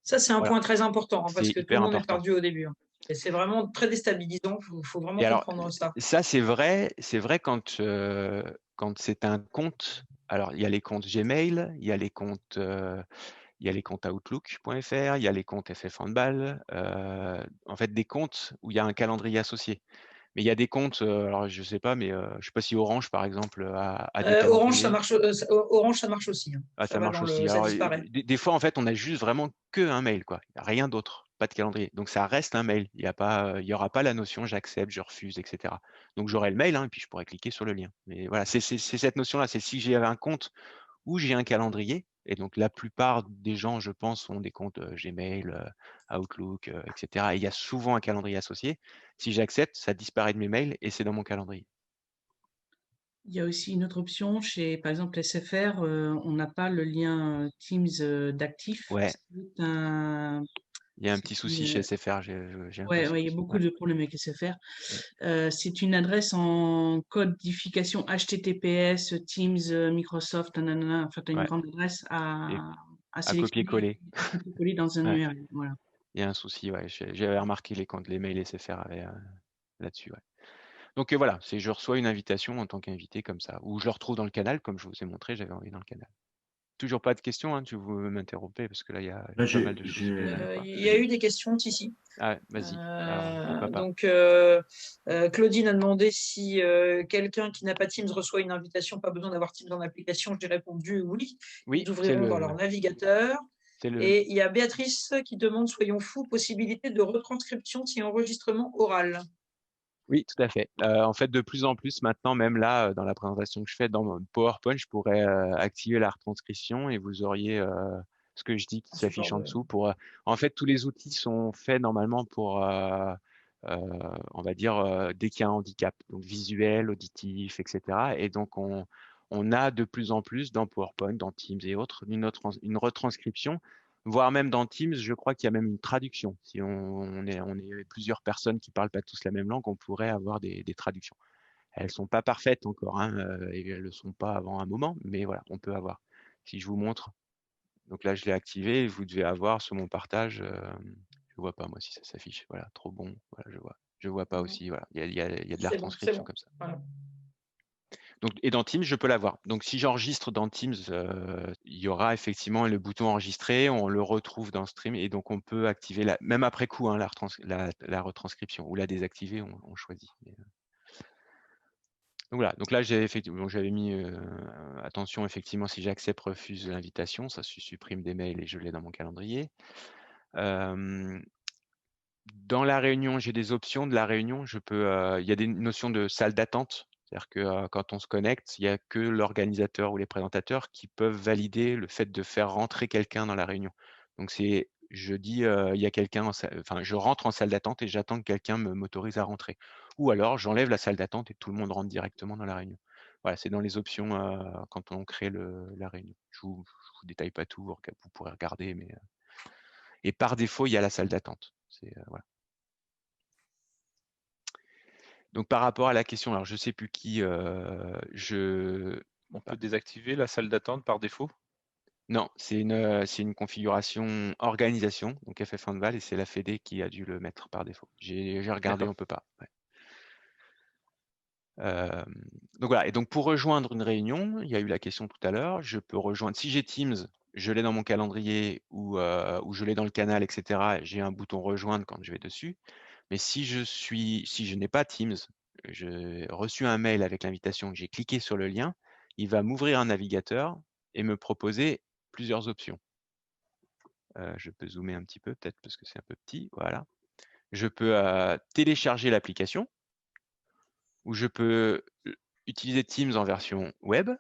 Ça, c'est un Voilà. point très important parce C'est que tout hyper le monde est important. perdu au début. Et c'est vraiment très déstabilisant. Il faut vraiment Et alors, comprendre ça. ça c'est vrai quand c'est un compte. Alors il y a les comptes Gmail, il y a les comptes outlook.fr, il y a les comptes FF Handball, en fait des comptes où il y a un calendrier associé. Mais il y a des comptes, alors je sais pas, mais je sais pas si Orange, par exemple, a des Orange, ça calendriers. marche, Orange, ça marche aussi, hein. Ah, Ça ça va marche dans aussi. ça Alors, disparaît. des fois, en fait, on a juste vraiment qu'un mail, quoi. Il y a rien d'autre, pas de calendrier. Donc ça reste un mail. Il y aura pas la notion j'accepte, je refuse, etc. Donc j'aurai le mail, hein, et puis je pourrais cliquer sur le lien. Mais voilà, c'est cette notion-là. C'est si j'ai un compte où j'ai un calendrier, et donc la plupart des gens, je pense, ont des comptes Gmail, Outlook, etc. Et il y a souvent un calendrier associé. Si j'accepte, ça disparaît de mes mails et c'est dans mon calendrier. Il y a aussi une autre option chez, par exemple, SFR, on n'a pas le lien Teams d'actif. Ouais, C'est un, il y a un c'est petit souci chez une, SFR, j'ai ouais, l'impression ouais, il y a aussi. beaucoup Ouais. de problèmes avec SFR. Mm. C'est une adresse en codification HTTPS, Teams, Microsoft, nanana. Enfin, tu as une Ouais. grande adresse Et à à sélectionner copier-coller. et à copier dans un Ouais. URL. Voilà. Il y a un souci, ouais. J'avais remarqué les mails SFR avaient là-dessus, ouais. Donc voilà, je reçois une invitation en tant qu'invité comme ça, ou je le retrouve dans le canal, comme je vous ai montré, j'avais envoyé dans le canal. Toujours pas de questions, hein, vous m'interrompez parce que là, il y a Là, pas mal de choses. Il y a eu des questions, Tissi. Ah, vas-y. Alors, pourquoi pas. Donc, Claudine a demandé si quelqu'un qui n'a pas Teams reçoit une invitation, pas besoin d'avoir Teams dans l'application. J'ai répondu oui. Oui, Ils ouvriront dans leur navigateur. c'est le, Et il y a Béatrice qui demande, soyons fous, possibilité de retranscription si enregistrement oral. oui, tout à fait. En fait, de plus en plus maintenant, même là, dans la présentation que je fais dans mon PowerPoint, je pourrais activer la retranscription et vous auriez ce que je dis qui s'affiche en dessous. En fait, tous les outils sont faits normalement pour, on va dire, dès qu'il y a un handicap, donc visuel, auditif, etc. Et donc, on a de plus en plus dans PowerPoint, dans Teams et autres, une retranscription. Voire même dans Teams, je crois qu'il y a même une traduction. Si on est plusieurs personnes qui parlent pas tous la même langue, on pourrait avoir des traductions. Elles sont pas parfaites encore, hein, et elles le sont pas avant un moment, mais voilà, on peut avoir. Si je vous montre, donc là je l'ai activé, vous devez avoir sur mon partage, je vois pas moi si ça s'affiche. Voilà, trop bon. Voilà, je vois. Je vois pas aussi. Voilà, il y a de la C'est bon, retranscription bon. comme ça. Voilà. Donc, et dans Teams, je peux l'avoir. Donc, si j'enregistre dans Teams, il y aura effectivement le bouton enregistrer, on le retrouve dans Stream, et donc on peut activer, même après coup, hein, la retranscription, ou la désactiver, on choisit. Donc voilà, donc là, j'avais mis attention, effectivement, si j'accepte, refuse l'invitation, ça supprime des mails et je l'ai dans mon calendrier. Dans la réunion, j'ai des options de la réunion. Il y a des notions de salle d'attente. C'est-à-dire que quand on se connecte, il n'y a que l'organisateur ou les présentateurs qui peuvent valider le fait de faire rentrer quelqu'un dans la réunion. Donc je dis, il y a quelqu'un, enfin, je rentre en salle d'attente et j'attends que quelqu'un m'autorise à rentrer. Ou alors, j'enlève la salle d'attente et tout le monde rentre directement dans la réunion. Voilà, c'est dans les options quand on crée la réunion. Je vous détaille pas tout, vous pourrez regarder, mais et par défaut, il y a la salle d'attente. Voilà. Donc par rapport à la question, alors je sais plus qui, On peut désactiver la salle d'attente par défaut? Non, c'est une configuration organisation, donc FF Handball, et c'est la Fédé qui a dû le mettre par défaut. J'ai regardé, on peut pas. Ouais. Donc voilà, et donc pour rejoindre une réunion, il y a eu la question tout à l'heure, je peux rejoindre, si j'ai Teams, je l'ai dans mon calendrier ou je l'ai dans le canal, etc. J'ai un bouton rejoindre quand je vais dessus. Mais si je n'ai pas Teams, j'ai reçu un mail avec l'invitation, que j'ai cliqué sur le lien, il va m'ouvrir un navigateur et me proposer plusieurs options. Je peux zoomer un petit peu, peut-être parce que c'est un peu petit. Voilà. Je peux télécharger l'application, ou je peux utiliser Teams en version web.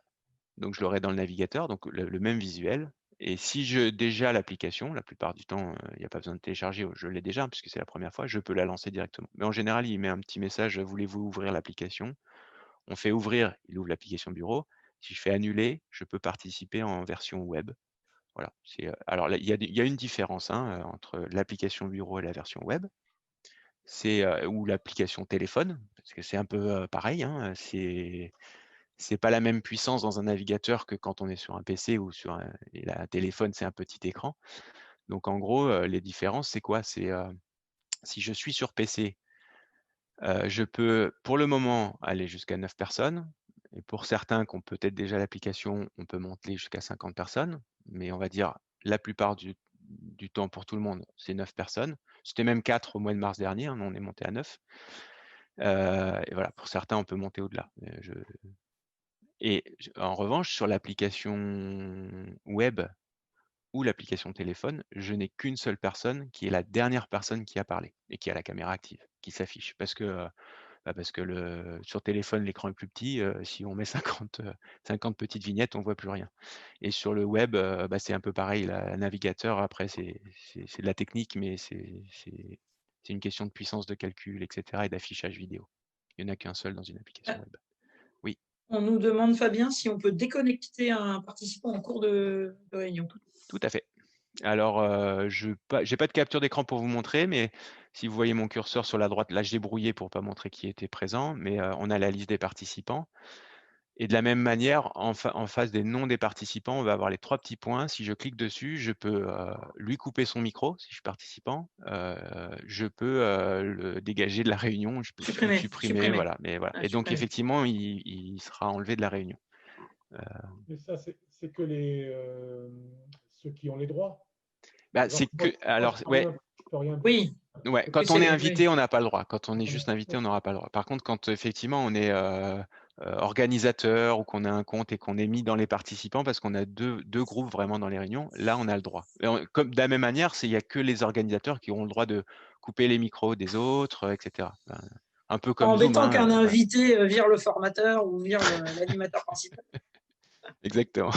Donc je l'aurai dans le navigateur, donc le même visuel. Et si j'ai déjà l'application, la plupart du temps, il n'y a pas besoin de télécharger, je l'ai déjà, puisque c'est la première fois, je peux la lancer directement. Mais en général, il met un petit message, voulez-vous ouvrir l'application? On fait ouvrir, il ouvre l'application bureau. Si je fais annuler, je peux participer en version web. Voilà. Alors là, il y a une différence entre l'application bureau et la version web. Ou l'application téléphone, parce que c'est un peu pareil, hein, c'est pas la même puissance dans un navigateur que quand on est sur un PC ou sur un téléphone, c'est un petit écran. Donc en gros, les différences, c'est quoi? C'est si je suis sur PC, je peux pour le moment aller jusqu'à 9 personnes. Et pour certains qui ont peut-être déjà l'application, on peut monter jusqu'à 50 personnes. Mais on va dire la plupart du temps pour tout le monde, c'est 9 personnes. C'était même 4 au mois de mars dernier, on est monté à 9. Et voilà, pour certains, on peut monter au-delà. En revanche, sur l'application web ou l'application téléphone, je n'ai qu'une seule personne qui est la dernière personne qui a parlé et qui a la caméra active, qui s'affiche. Parce que sur téléphone, l'écran est plus petit. Si on met 50 petites vignettes, on voit plus rien. Et sur le web, c'est un peu pareil. Le navigateur, après, c'est de la technique, mais c'est une question de puissance de calcul, etc. et d'affichage vidéo. Il n'y en a qu'un seul dans une application web. Oui. On nous demande, Fabien, si on peut déconnecter un participant en cours de réunion. Tout à fait. Alors, je n'ai pas de capture d'écran pour vous montrer, mais si vous voyez mon curseur sur la droite, là, j'ai brouillé pour ne pas montrer qui était présent, mais on a la liste des participants. Et de la même manière, en face des noms des participants, on va avoir les 3 petits points. Si je clique dessus, je peux lui couper son micro, si je suis participant. Je peux le dégager de la réunion, je peux le supprimer. Voilà. Mais voilà. Et donc, effectivement, il sera enlevé de la réunion. Mais ça, c'est que ceux qui ont les droits. C'est que, alors, ouais. Oui. Ouais, quand on est invité, on n'a pas le droit. Quand on est juste invité, on n'aura pas le droit. Par contre, quand effectivement on est organisateur ou qu'on a un compte et qu'on est mis dans les participants, parce qu'on a deux groupes vraiment dans les réunions, là on a le droit. Comme de la même manière, il n'y a que les organisateurs qui auront le droit de couper les micros des autres, etc. Un peu comme embêtant Zoom, qu'un invité vire le formateur ou vire l'animateur principal. Exactement.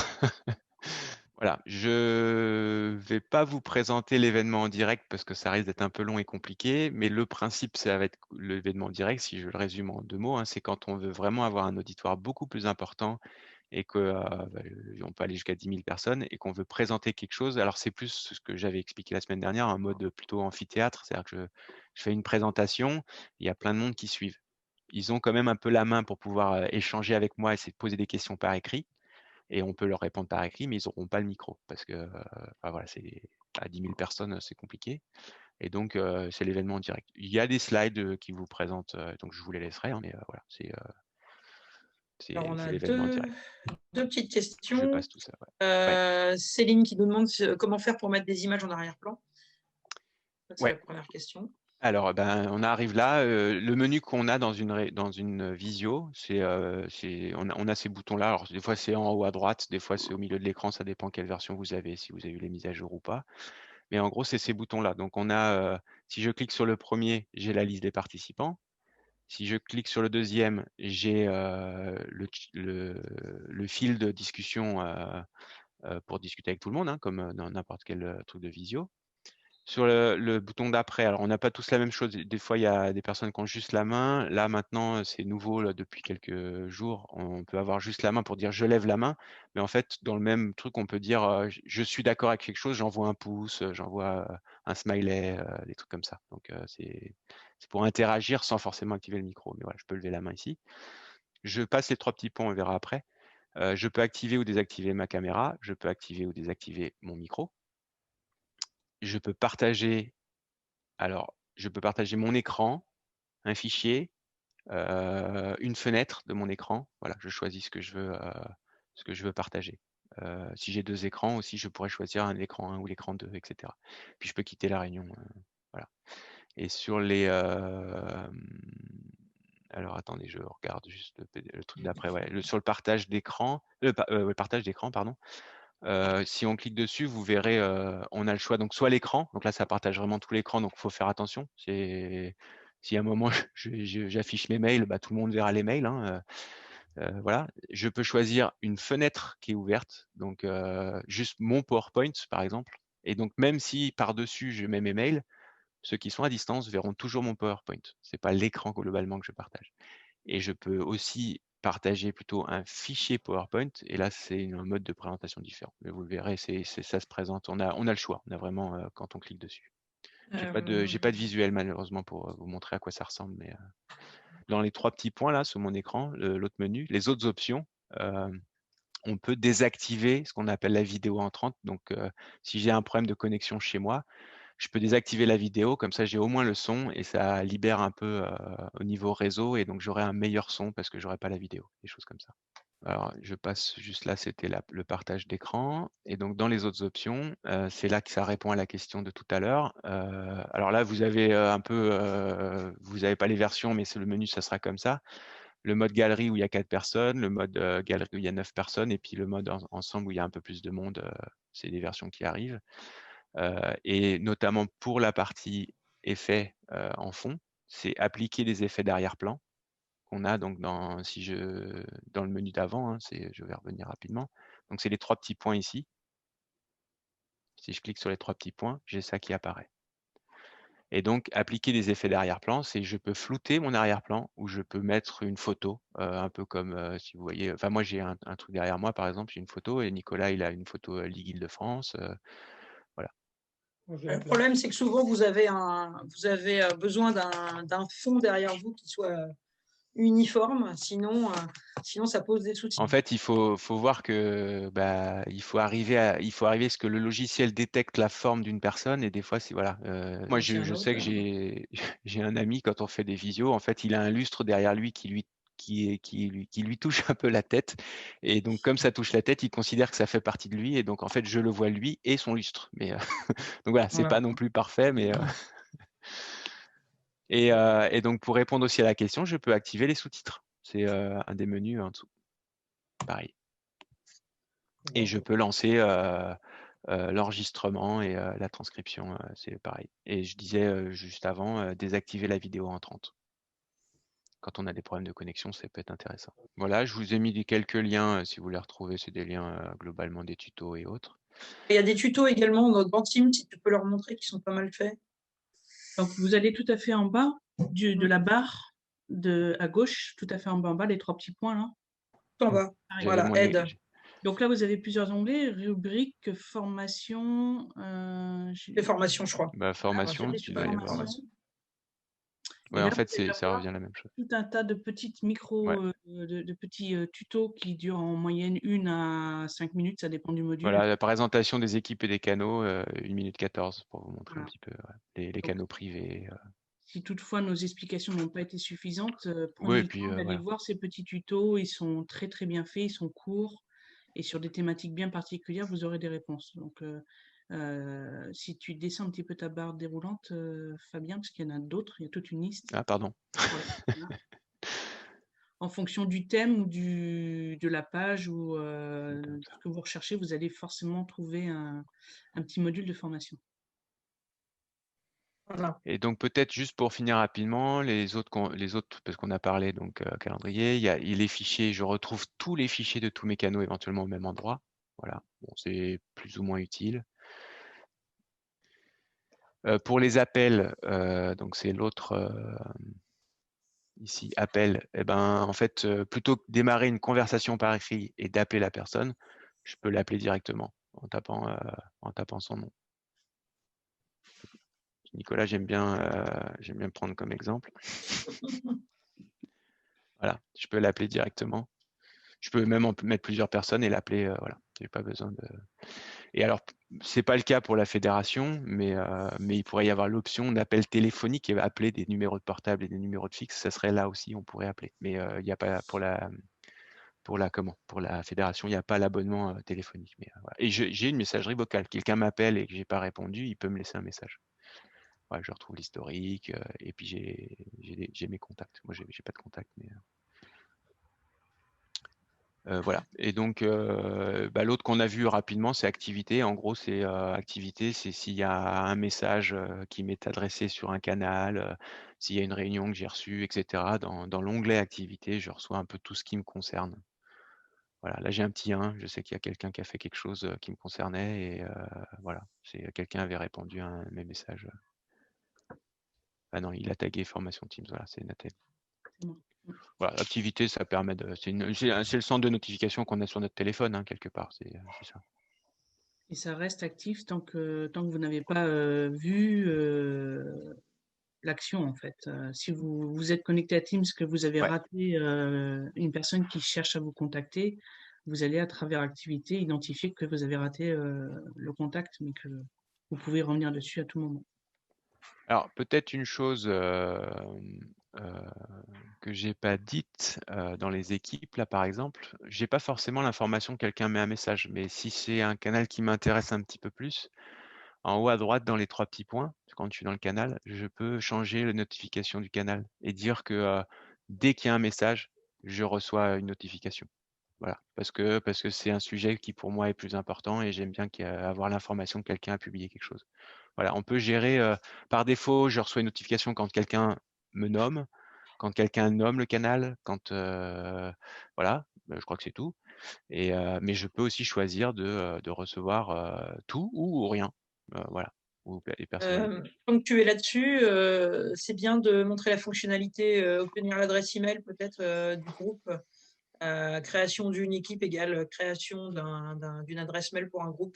Voilà, je vais pas vous présenter l'événement en direct parce que ça risque d'être un peu long et compliqué, mais le principe, ça va être l'événement en direct, si je le résume en 2 mots, c'est quand on veut vraiment avoir un auditoire beaucoup plus important et qu'on peut aller jusqu'à 10 000 personnes et qu'on veut présenter quelque chose. Alors, c'est plus ce que j'avais expliqué la semaine dernière, un mode plutôt amphithéâtre, c'est-à-dire que je fais une présentation, il y a plein de monde qui suivent. Ils ont quand même un peu la main pour pouvoir échanger avec moi et essayer de poser des questions par écrit. Et on peut leur répondre par écrit, mais ils n'auront pas le micro parce que voilà, à 10 000 personnes, c'est compliqué. Et donc, c'est l'événement en direct. Il y a des slides qui vous présentent, donc je vous les laisserai, mais voilà, c'est l'événement en direct. Deux petites questions. Je passe tout ça. Ouais. Céline qui nous demande comment faire pour mettre des images en arrière-plan. C'est la première question. Alors, on arrive là. Le menu qu'on a dans une visio, on a ces boutons-là. Alors, des fois, c'est en haut à droite, des fois, c'est au milieu de l'écran. Ça dépend quelle version vous avez, si vous avez eu les mises à jour ou pas. Mais en gros, c'est ces boutons-là. Donc, on a, si je clique sur le premier, j'ai la liste des participants. Si je clique sur le deuxième, j'ai le fil de discussion pour discuter avec tout le monde, comme dans n'importe quel truc de visio. Sur le bouton d'après, alors on n'a pas tous la même chose. Des fois, il y a des personnes qui ont juste la main. Là, maintenant, c'est nouveau là, depuis quelques jours. On peut avoir juste la main pour dire « je lève la main ». Mais en fait, dans le même truc, on peut dire « je suis d'accord avec quelque chose », j'envoie un pouce, j'envoie un smiley, des trucs comme ça. Donc, c'est pour interagir sans forcément activer le micro. Mais voilà, je peux lever la main ici. Je passe les 3 petits points, on verra après. Je peux activer ou désactiver ma caméra. Je peux activer ou désactiver mon micro. Je peux partager, mon écran, un fichier, une fenêtre de mon écran. Voilà, je choisis ce que je veux partager. Si j'ai 2 écrans aussi, je pourrais choisir un écran 1 ou l'écran 2, etc. Puis je peux quitter la réunion. Voilà. Et sur les... alors attendez, je regarde juste le truc d'après. Ouais. Sur le partage d'écran, pardon. Si on clique dessus, vous verrez, on a le choix. Donc, soit l'écran, donc là, ça partage vraiment tout l'écran, donc il faut faire attention. Si à un moment, j'affiche mes mails, tout le monde verra les mails. Voilà. Je peux choisir une fenêtre qui est ouverte, donc juste mon PowerPoint, par exemple. Et donc, même si par-dessus, je mets mes mails, ceux qui sont à distance verront toujours mon PowerPoint. Ce n'est pas l'écran globalement que je partage. Et je peux aussi partager plutôt un fichier PowerPoint, et là c'est un mode de présentation différent. Mais vous le verrez, ça se présente, on a le choix, on a vraiment quand on clique dessus. J'ai pas de visuel malheureusement pour vous montrer à quoi ça ressemble, mais dans les 3 petits points là sur mon écran, l'autre menu, les autres options, on peut désactiver ce qu'on appelle la vidéo entrante. Donc si j'ai un problème de connexion chez moi, je peux désactiver la vidéo, comme ça j'ai au moins le son et ça libère un peu au niveau réseau, et donc j'aurai un meilleur son parce que j'aurai pas la vidéo, des choses comme ça. Alors, je passe juste là, c'était le partage d'écran. Et donc, dans les autres options, c'est là que ça répond à la question de tout à l'heure. Alors là, vous avez vous n'avez pas les versions, mais c'est le menu, ça sera comme ça. Le mode galerie où il y a 4 personnes, le mode galerie où il y a 9 personnes, et puis le mode ensemble où il y a un peu plus de monde, c'est des versions qui arrivent. Et notamment pour la partie effets en fond, c'est appliquer des effets d'arrière-plan qu'on a donc dans le menu d'avant, hein, je vais revenir rapidement. Donc c'est les 3 petits points ici. Si je clique sur les 3 petits points, j'ai ça qui apparaît. Et donc appliquer des effets d'arrière-plan, c'est je peux flouter mon arrière-plan ou je peux mettre une photo, un peu comme si vous voyez. Enfin moi j'ai un truc derrière moi par exemple, j'ai une photo et Nicolas il a une photo Ligue Île-de-France. Voilà. Le problème, c'est que souvent, vous avez besoin d'un fond derrière vous qui soit uniforme, sinon ça pose des soucis. En fait, il faut voir que il faut arriver à ce que le logiciel détecte la forme d'une personne et des fois c'est voilà. Moi je sais que j'ai un ami quand on fait des visios, en fait, il a un lustre derrière lui qui lui touche un peu la tête et donc comme ça touche la tête, il considère que ça fait partie de lui et donc en fait je le vois lui et son lustre. Mais donc voilà, c'est pas non plus parfait, mais et donc pour répondre aussi à la question, je peux activer les sous-titres. C'est un des menus en dessous. Pareil. Et je peux lancer l'enregistrement et la transcription, c'est pareil. Et je disais juste avant, désactiver la vidéo entrante. Quand on a des problèmes de connexion, ça peut être intéressant. Voilà, je vous ai mis quelques liens, si vous les retrouvez, c'est des liens globalement des tutos et autres. Il y a des tutos également dans Teams, si tu peux leur montrer, qui sont pas mal faits. Donc, vous allez tout à fait en bas de la barre à gauche, tout à fait en bas, les 3 petits points là. Tout en bas, voilà, aide. Donc là, vous avez plusieurs onglets, rubrique, formation. Les formations, je crois. Formation, tu dois aller voir. Ouais, en fait, ça revient à la même chose. Tout un tas de petites de petits tutos qui durent en moyenne 1 à 5 minutes, ça dépend du module. Voilà, la présentation des équipes et des canaux, 1 minute 14 pour vous montrer un petit peu les canaux privés. Si toutefois nos explications n'ont pas été suffisantes, prenez le temps d'aller voir ces petits tutos, ils sont très très bien faits, ils sont courts et sur des thématiques bien particulières, vous aurez des réponses. Donc si tu descends un petit peu ta barre déroulante, Fabien, parce qu'il y en a d'autres, il y a toute une liste. Ah, pardon. Voilà. En fonction du thème ou de la page ou ce que vous recherchez, vous allez forcément trouver un petit module de formation. Voilà. Et donc peut-être juste pour finir rapidement, les autres parce qu'on a parlé donc calendrier, il y a les fichiers, je retrouve tous les fichiers de tous mes canaux éventuellement au même endroit. Voilà, bon, c'est plus ou moins utile. Pour les appels, donc c'est l'autre ici, appel, et ben en fait, plutôt que démarrer une conversation par écrit et d'appeler la personne, je peux l'appeler directement en tapant son nom. Nicolas, j'aime bien prendre comme exemple. Voilà, je peux l'appeler directement. Je peux même en mettre plusieurs personnes et l'appeler. Voilà, j'ai pas besoin de. Et alors, c'est pas le cas pour la fédération, mais il pourrait y avoir l'option d'appel téléphonique et appeler des numéros de portable et des numéros de fixe. Ça serait là aussi, on pourrait appeler. Mais il n'y a pas pour la fédération, il n'y a pas l'abonnement téléphonique. Mais, voilà. Et j'ai une messagerie vocale. Quelqu'un m'appelle et que j'ai pas répondu, il peut me laisser un message. Voilà, je retrouve l'historique et puis j'ai mes contacts. Moi, j'ai pas de contact, mais voilà. Et donc, l'autre qu'on a vu rapidement, c'est activité. En gros, c'est activité, c'est s'il y a un message qui m'est adressé sur un canal, s'il y a une réunion que j'ai reçue, etc. Dans l'onglet activité, je reçois un peu tout ce qui me concerne. Voilà, là j'ai un petit 1, je sais qu'il y a quelqu'un qui a fait quelque chose qui me concernait et voilà, quelqu'un avait répondu à mes messages. Ah non, il a tagué formation Teams, voilà, c'est Nathalie. Voilà, activité, ça permet de. C'est le centre de notification qu'on a sur notre téléphone, hein, quelque part, c'est ça. Et ça reste actif tant que vous n'avez pas vu l'action, en fait. Si vous êtes connecté à Teams, que vous avez raté une personne qui cherche à vous contacter, vous allez à travers activité identifier que vous avez raté le contact, mais que vous pouvez revenir dessus à tout moment. Alors, peut-être une chose que que j'ai pas dites dans les équipes, là par exemple, j'ai pas forcément l'information que quelqu'un met un message, mais si c'est un canal qui m'intéresse un petit peu plus, en haut à droite dans les 3 petits points, quand je suis dans le canal, je peux changer la notification du canal et dire que dès qu'il y a un message, je reçois une notification. Voilà, parce que c'est un sujet qui pour moi est plus important et j'aime bien avoir l'information que quelqu'un a publié quelque chose. Voilà, on peut gérer par défaut, je reçois une notification quand quelqu'un me nomme, quand quelqu'un nomme le canal, quand voilà, je crois que c'est tout. Mais je peux aussi choisir de recevoir tout ou rien. Voilà, et personnaliser. Tant que tu es là-dessus, c'est bien de montrer la fonctionnalité, obtenir l'adresse email peut-être du groupe. Création d'une équipe égale création d'une adresse mail pour un groupe.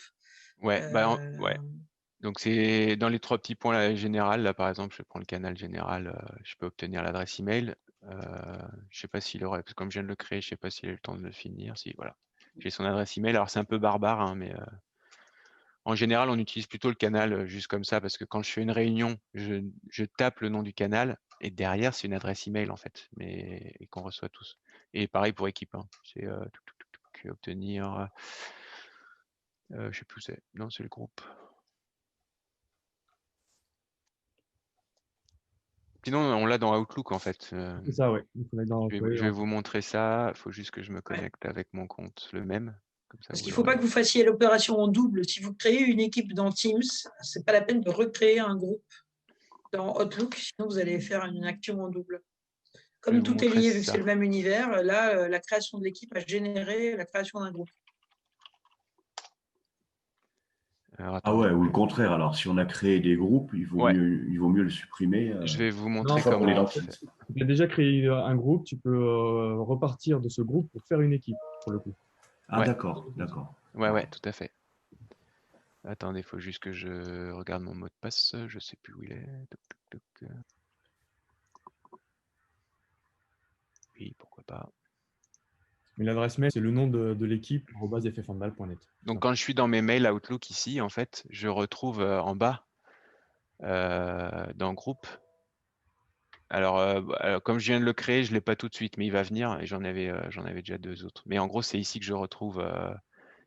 Ouais, ouais. Donc c'est dans les 3 petits points là, général, là par exemple, je prends le canal général, je peux obtenir l'adresse email. Je sais pas s'il aurait, parce que comme je viens de le créer, je sais pas s'il a eu le temps de le finir. Si, voilà. J'ai son adresse email. Alors c'est un peu barbare, hein, mais en général, on utilise plutôt le canal juste comme ça, parce que quand je fais une réunion, je tape le nom du canal et derrière, c'est une adresse email en fait, et qu'on reçoit tous. Et pareil pour équipe, hein. C'est obtenir. Je sais plus où c'est. Non, c'est le groupe. Sinon, on l'a dans Outlook en fait. C'est ça, ouais. Je vais vous montrer ça. Il faut juste que je me connecte avec mon compte, le même. Comme ça, Parce qu'il ne faut pas que vous fassiez l'opération en double. Si vous créez une équipe dans Teams, ce n'est pas la peine de recréer un groupe dans Outlook, sinon vous allez faire une action en double. Comme tout est lié, vu que c'est le même univers, là, la création de l'équipe a généré la création d'un groupe. Ah ouais, ou le contraire. Alors, si on a créé des groupes, il vaut mieux le supprimer. Je vais vous montrer comment on fait. Si tu as déjà créé un groupe, tu peux repartir de ce groupe pour faire une équipe, pour le coup. Ah d'accord, d'accord. Ouais, tout à fait. Attendez, il faut juste que je regarde mon mot de passe. Je sais plus où il est. Oui, pourquoi pas. Mais l'adresse mail, c'est le nom de l'équipe @ffhandball.net. Donc quand je suis dans mes mails Outlook ici, en fait, je retrouve en bas dans groupe. Alors, comme je viens de le créer, je ne l'ai pas tout de suite, mais il va venir et j'en avais déjà 2 autres. Mais en gros, c'est ici que je retrouve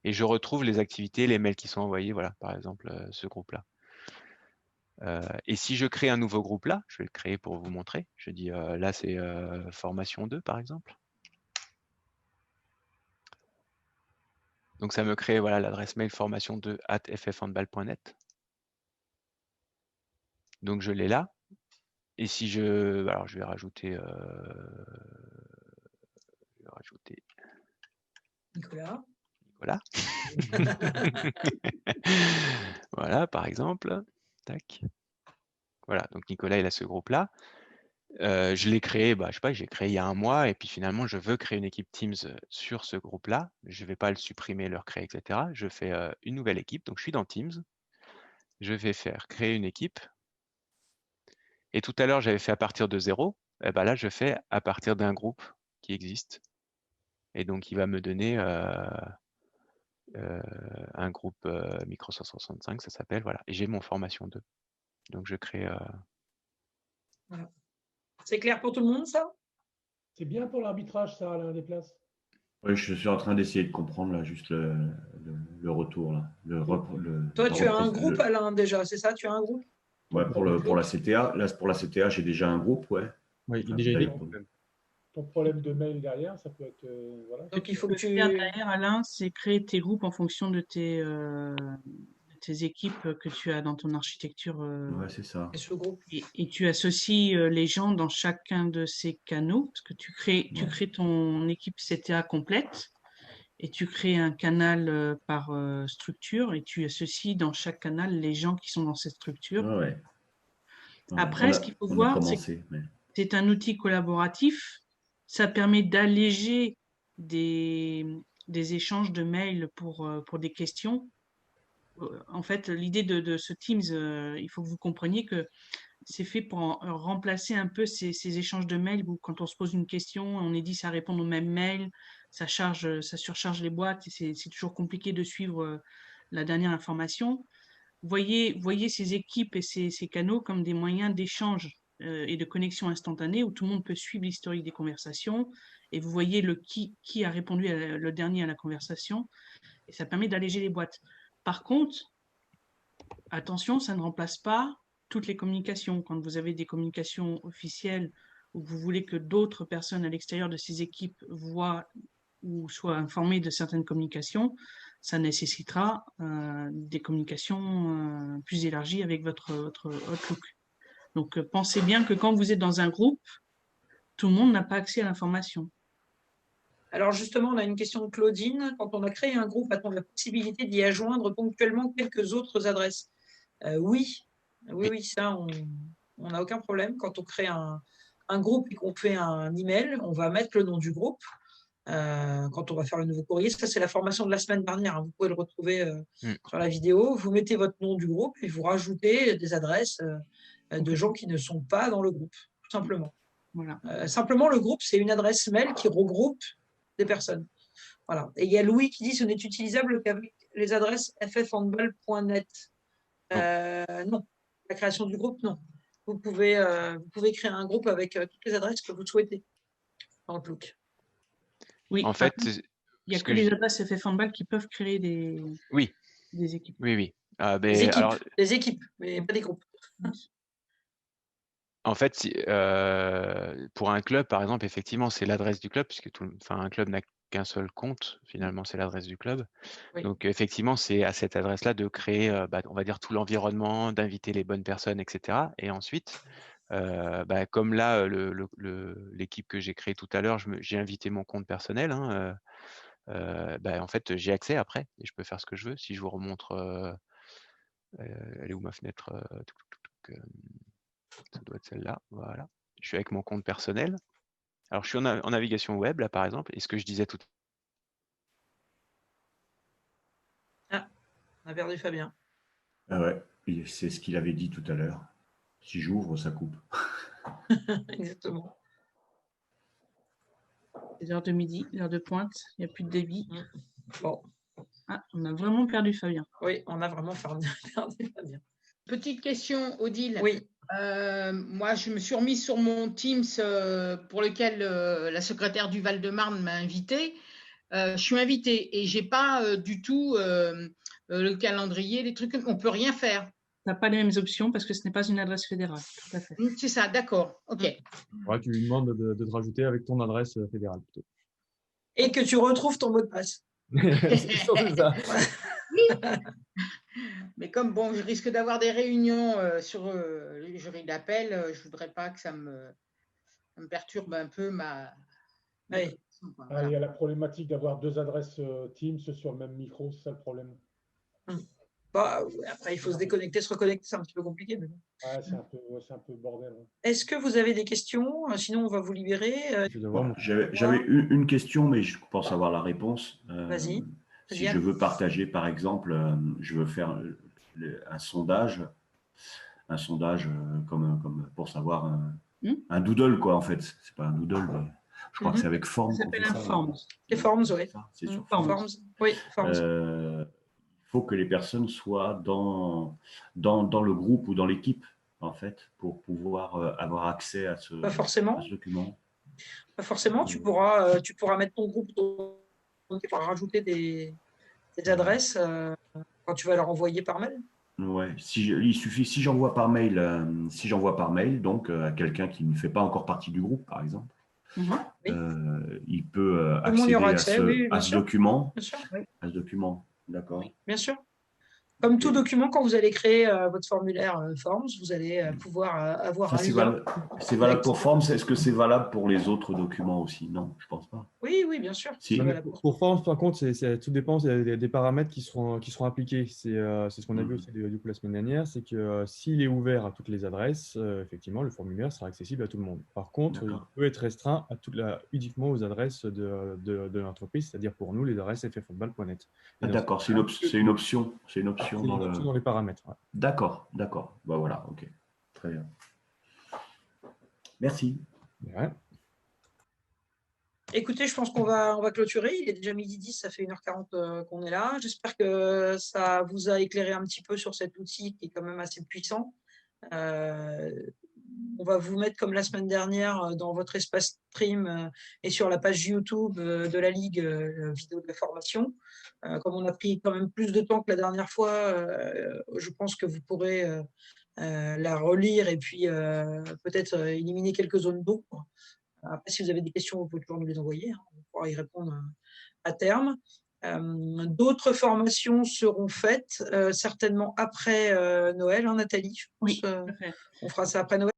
et je retrouve les activités, les mails qui sont envoyés. Voilà, par exemple, ce groupe-là. Et si je crée un nouveau groupe là, je vais le créer pour vous montrer. Je dis là, c'est formation 2, par exemple. Donc ça me crée voilà l'adresse mail formation2@ffhandball.net. Donc je l'ai là. Et si alors je vais rajouter Nicolas. Voilà, par exemple. Tac. Voilà, donc Nicolas, il a ce groupe-là. Je l'ai créé, je sais pas, j'ai créé il y a un mois, et puis finalement, je veux créer une équipe Teams sur ce groupe-là. Je ne vais pas le supprimer, le recréer, etc. Je fais une nouvelle équipe, donc je suis dans Teams. Je vais faire créer une équipe. Et tout à l'heure, j'avais fait à partir de 0. Et là, je fais à partir d'un groupe qui existe. Et donc, il va me donner un groupe Microsoft 365, ça s'appelle, voilà. Et j'ai mon formation 2. Donc, je crée... Voilà. C'est clair pour tout le monde, ça? C'est bien pour l'arbitrage, ça, Alain Desplaces? Oui, je suis en train d'essayer de comprendre là, juste le retour. Là. Toi, tu as un groupe, Alain, déjà, c'est ça? Tu as un groupe? Ouais, pour la CTA. Là, pour la CTA, j'ai déjà un groupe, ouais. Oui, il y a déjà ton problème de mail derrière, ça peut être... voilà. Donc, il faut que tu... derrière, Alain, c'est créer tes groupes en fonction de tes équipes que tu as dans ton architecture. Ouais, c'est ça. Et tu associes les gens dans chacun de ces canaux, parce que tu crées ton équipe CTA complète, et tu crées un canal par structure, et tu associes dans chaque canal les gens qui sont dans cette structure. Ouais. Après, ce qu'il faut voir, c'est que c'est un outil collaboratif. Ça permet d'alléger des échanges de mails pour des questions. En fait, l'idée de ce Teams, il faut que vous compreniez que c'est fait pour remplacer un peu ces échanges de mails où quand on se pose une question, on est 10 à répondre au même mail, ça surcharge les boîtes et c'est toujours compliqué de suivre la dernière information. Voyez ces équipes et ces canaux comme des moyens d'échange et de connexion instantanée où tout le monde peut suivre l'historique des conversations et vous voyez qui a répondu le dernier à la conversation et ça permet d'alléger les boîtes. Par contre, attention, ça ne remplace pas toutes les communications. Quand vous avez des communications officielles où vous voulez que d'autres personnes à l'extérieur de ces équipes voient ou soient informées de certaines communications, ça nécessitera des communications plus élargies avec votre Outlook. Donc, pensez bien que quand vous êtes dans un groupe, tout le monde n'a pas accès à l'information. Alors justement, on a une question de Claudine. Quand on a créé un groupe, a-t-on la possibilité d'y adjoindre ponctuellement quelques autres adresses? Oui, ça, on n'a aucun problème. Quand on crée un groupe et qu'on fait un email, on va mettre le nom du groupe. Quand on va faire le nouveau courrier, ça c'est la formation de la semaine dernière, hein. Vous pouvez le retrouver sur la vidéo. Vous mettez votre nom du groupe et vous rajoutez des adresses de gens qui ne sont pas dans le groupe, tout simplement. Voilà. Simplement, le groupe, c'est une adresse mail qui regroupe des personnes. Voilà. Et il y a Louis qui dit ce n'est utilisable qu'avec les adresses ffhandball.net. Non, la création du groupe, non. Vous pouvez créer un groupe avec toutes les adresses que vous souhaitez dans Outlook. Oui, en fait, il n'y a que les adresses ffhandball qui peuvent créer des équipes. Oui. Des équipes, mais pas des groupes. En fait, pour un club, par exemple, effectivement, c'est l'adresse du club, puisque un club n'a qu'un seul compte, finalement, c'est l'adresse du club. Oui. Donc, effectivement, c'est à cette adresse-là de créer, on va dire, tout l'environnement, d'inviter les bonnes personnes, etc. Et ensuite, comme là, l'équipe que j'ai créée tout à l'heure, j'ai invité mon compte personnel. Hein, en fait, j'ai accès après et je peux faire ce que je veux. Si je vous remontre, elle est où ma fenêtre? Ça doit être celle-là, voilà. Je suis avec mon compte personnel. Alors, je suis en navigation web, là, par exemple, et ce que je disais tout à l'heure. On a perdu Fabien. Ah ouais, c'est ce qu'il avait dit tout à l'heure. Si j'ouvre, ça coupe. Exactement. C'est l'heure de midi, l'heure de pointe, il n'y a plus de débit. Bon. Ah, on a vraiment perdu Fabien. Oui, on a vraiment perdu Fabien. Petite question, Odile. Oui. Moi, je me suis remise sur mon Teams pour lequel la secrétaire du Val-de-Marne m'a invitée. Je suis invitée et je n'ai pas du tout le calendrier, les trucs. On ne peut rien faire. Tu n'as pas les mêmes options parce que ce n'est pas une adresse fédérale. Tout à fait. C'est ça, d'accord. OK. Ouais, tu lui demandes de te rajouter avec ton adresse fédérale plutôt. Et que tu retrouves ton mot de passe. C'est ça. Oui. Mais comme bon, je risque d'avoir des réunions sur le jury d'appel, je ne voudrais pas que ça me perturbe un peu ma. Oui. Voilà. Il y a la problématique d'avoir deux adresses Teams sur le même micro, c'est ça le problème. Après, il faut se déconnecter, se reconnecter, c'est un petit peu compliqué. Mais bon. Ouais, c'est un peu bordel. Ouais. Est-ce que vous avez des questions? Sinon, on va vous libérer. J'avais une question, mais je pense avoir la réponse. Vas-y. Si je veux partager, par exemple, je veux faire un sondage comme pour savoir un doodle, quoi, en fait. C'est pas un doodle, mais je crois que c'est avec Forms. Ça s'appelle un Forms. Les Forms, oui. C'est sur Forms. Oui, Forms. Il faut que les personnes soient dans le groupe ou dans l'équipe, en fait, pour pouvoir avoir accès à ce document. Pas forcément. Tu pourras mettre ton groupe, tu pourras rajouter des adresses quand tu vas leur envoyer par mail. Ouais, il suffit, si j'envoie par mail, donc à quelqu'un qui ne fait pas encore partie du groupe, par exemple, il peut accéder à ce document. Bien sûr, oui. À ce document. D'accord. Oui, bien sûr. Comme tout document, quand vous allez créer votre formulaire Forms, vous allez pouvoir avoir un lien. C'est valable pour Forms. Est-ce que c'est valable pour les autres documents aussi? Non, je ne pense pas. Oui, bien sûr. Si. Pour Forms, par contre, tout dépend des paramètres qui seront appliqués. C'est ce qu'on a vu aussi du coup la semaine dernière, c'est que s'il est ouvert à toutes les adresses, effectivement, le formulaire sera accessible à tout le monde. Par contre, il peut être restreint uniquement aux adresses de l'entreprise, c'est-à-dire pour nous, les adresses ffhandball.net. D'accord, c'est une option. C'est une option dans les paramètres. Ouais. D'accord. Bah voilà, ok. Très bien. Merci. Ouais. Écoutez, je pense qu'on va clôturer. Il est déjà 12h10, ça fait 1h40 qu'on est là. J'espère que ça vous a éclairé un petit peu sur cet outil qui est quand même assez puissant. on va vous mettre comme la semaine dernière dans votre espace stream et sur la page YouTube de la Ligue vidéo de la formation. Comme on a pris quand même plus de temps que la dernière fois, je pense que vous pourrez la relire et puis peut-être éliminer quelques zones d'ombre. Après, si vous avez des questions, vous pouvez toujours nous les envoyer. On pourra y répondre à terme. D'autres formations seront faites certainement après Noël, hein, Nathalie. Je pense, on fera ça après Noël.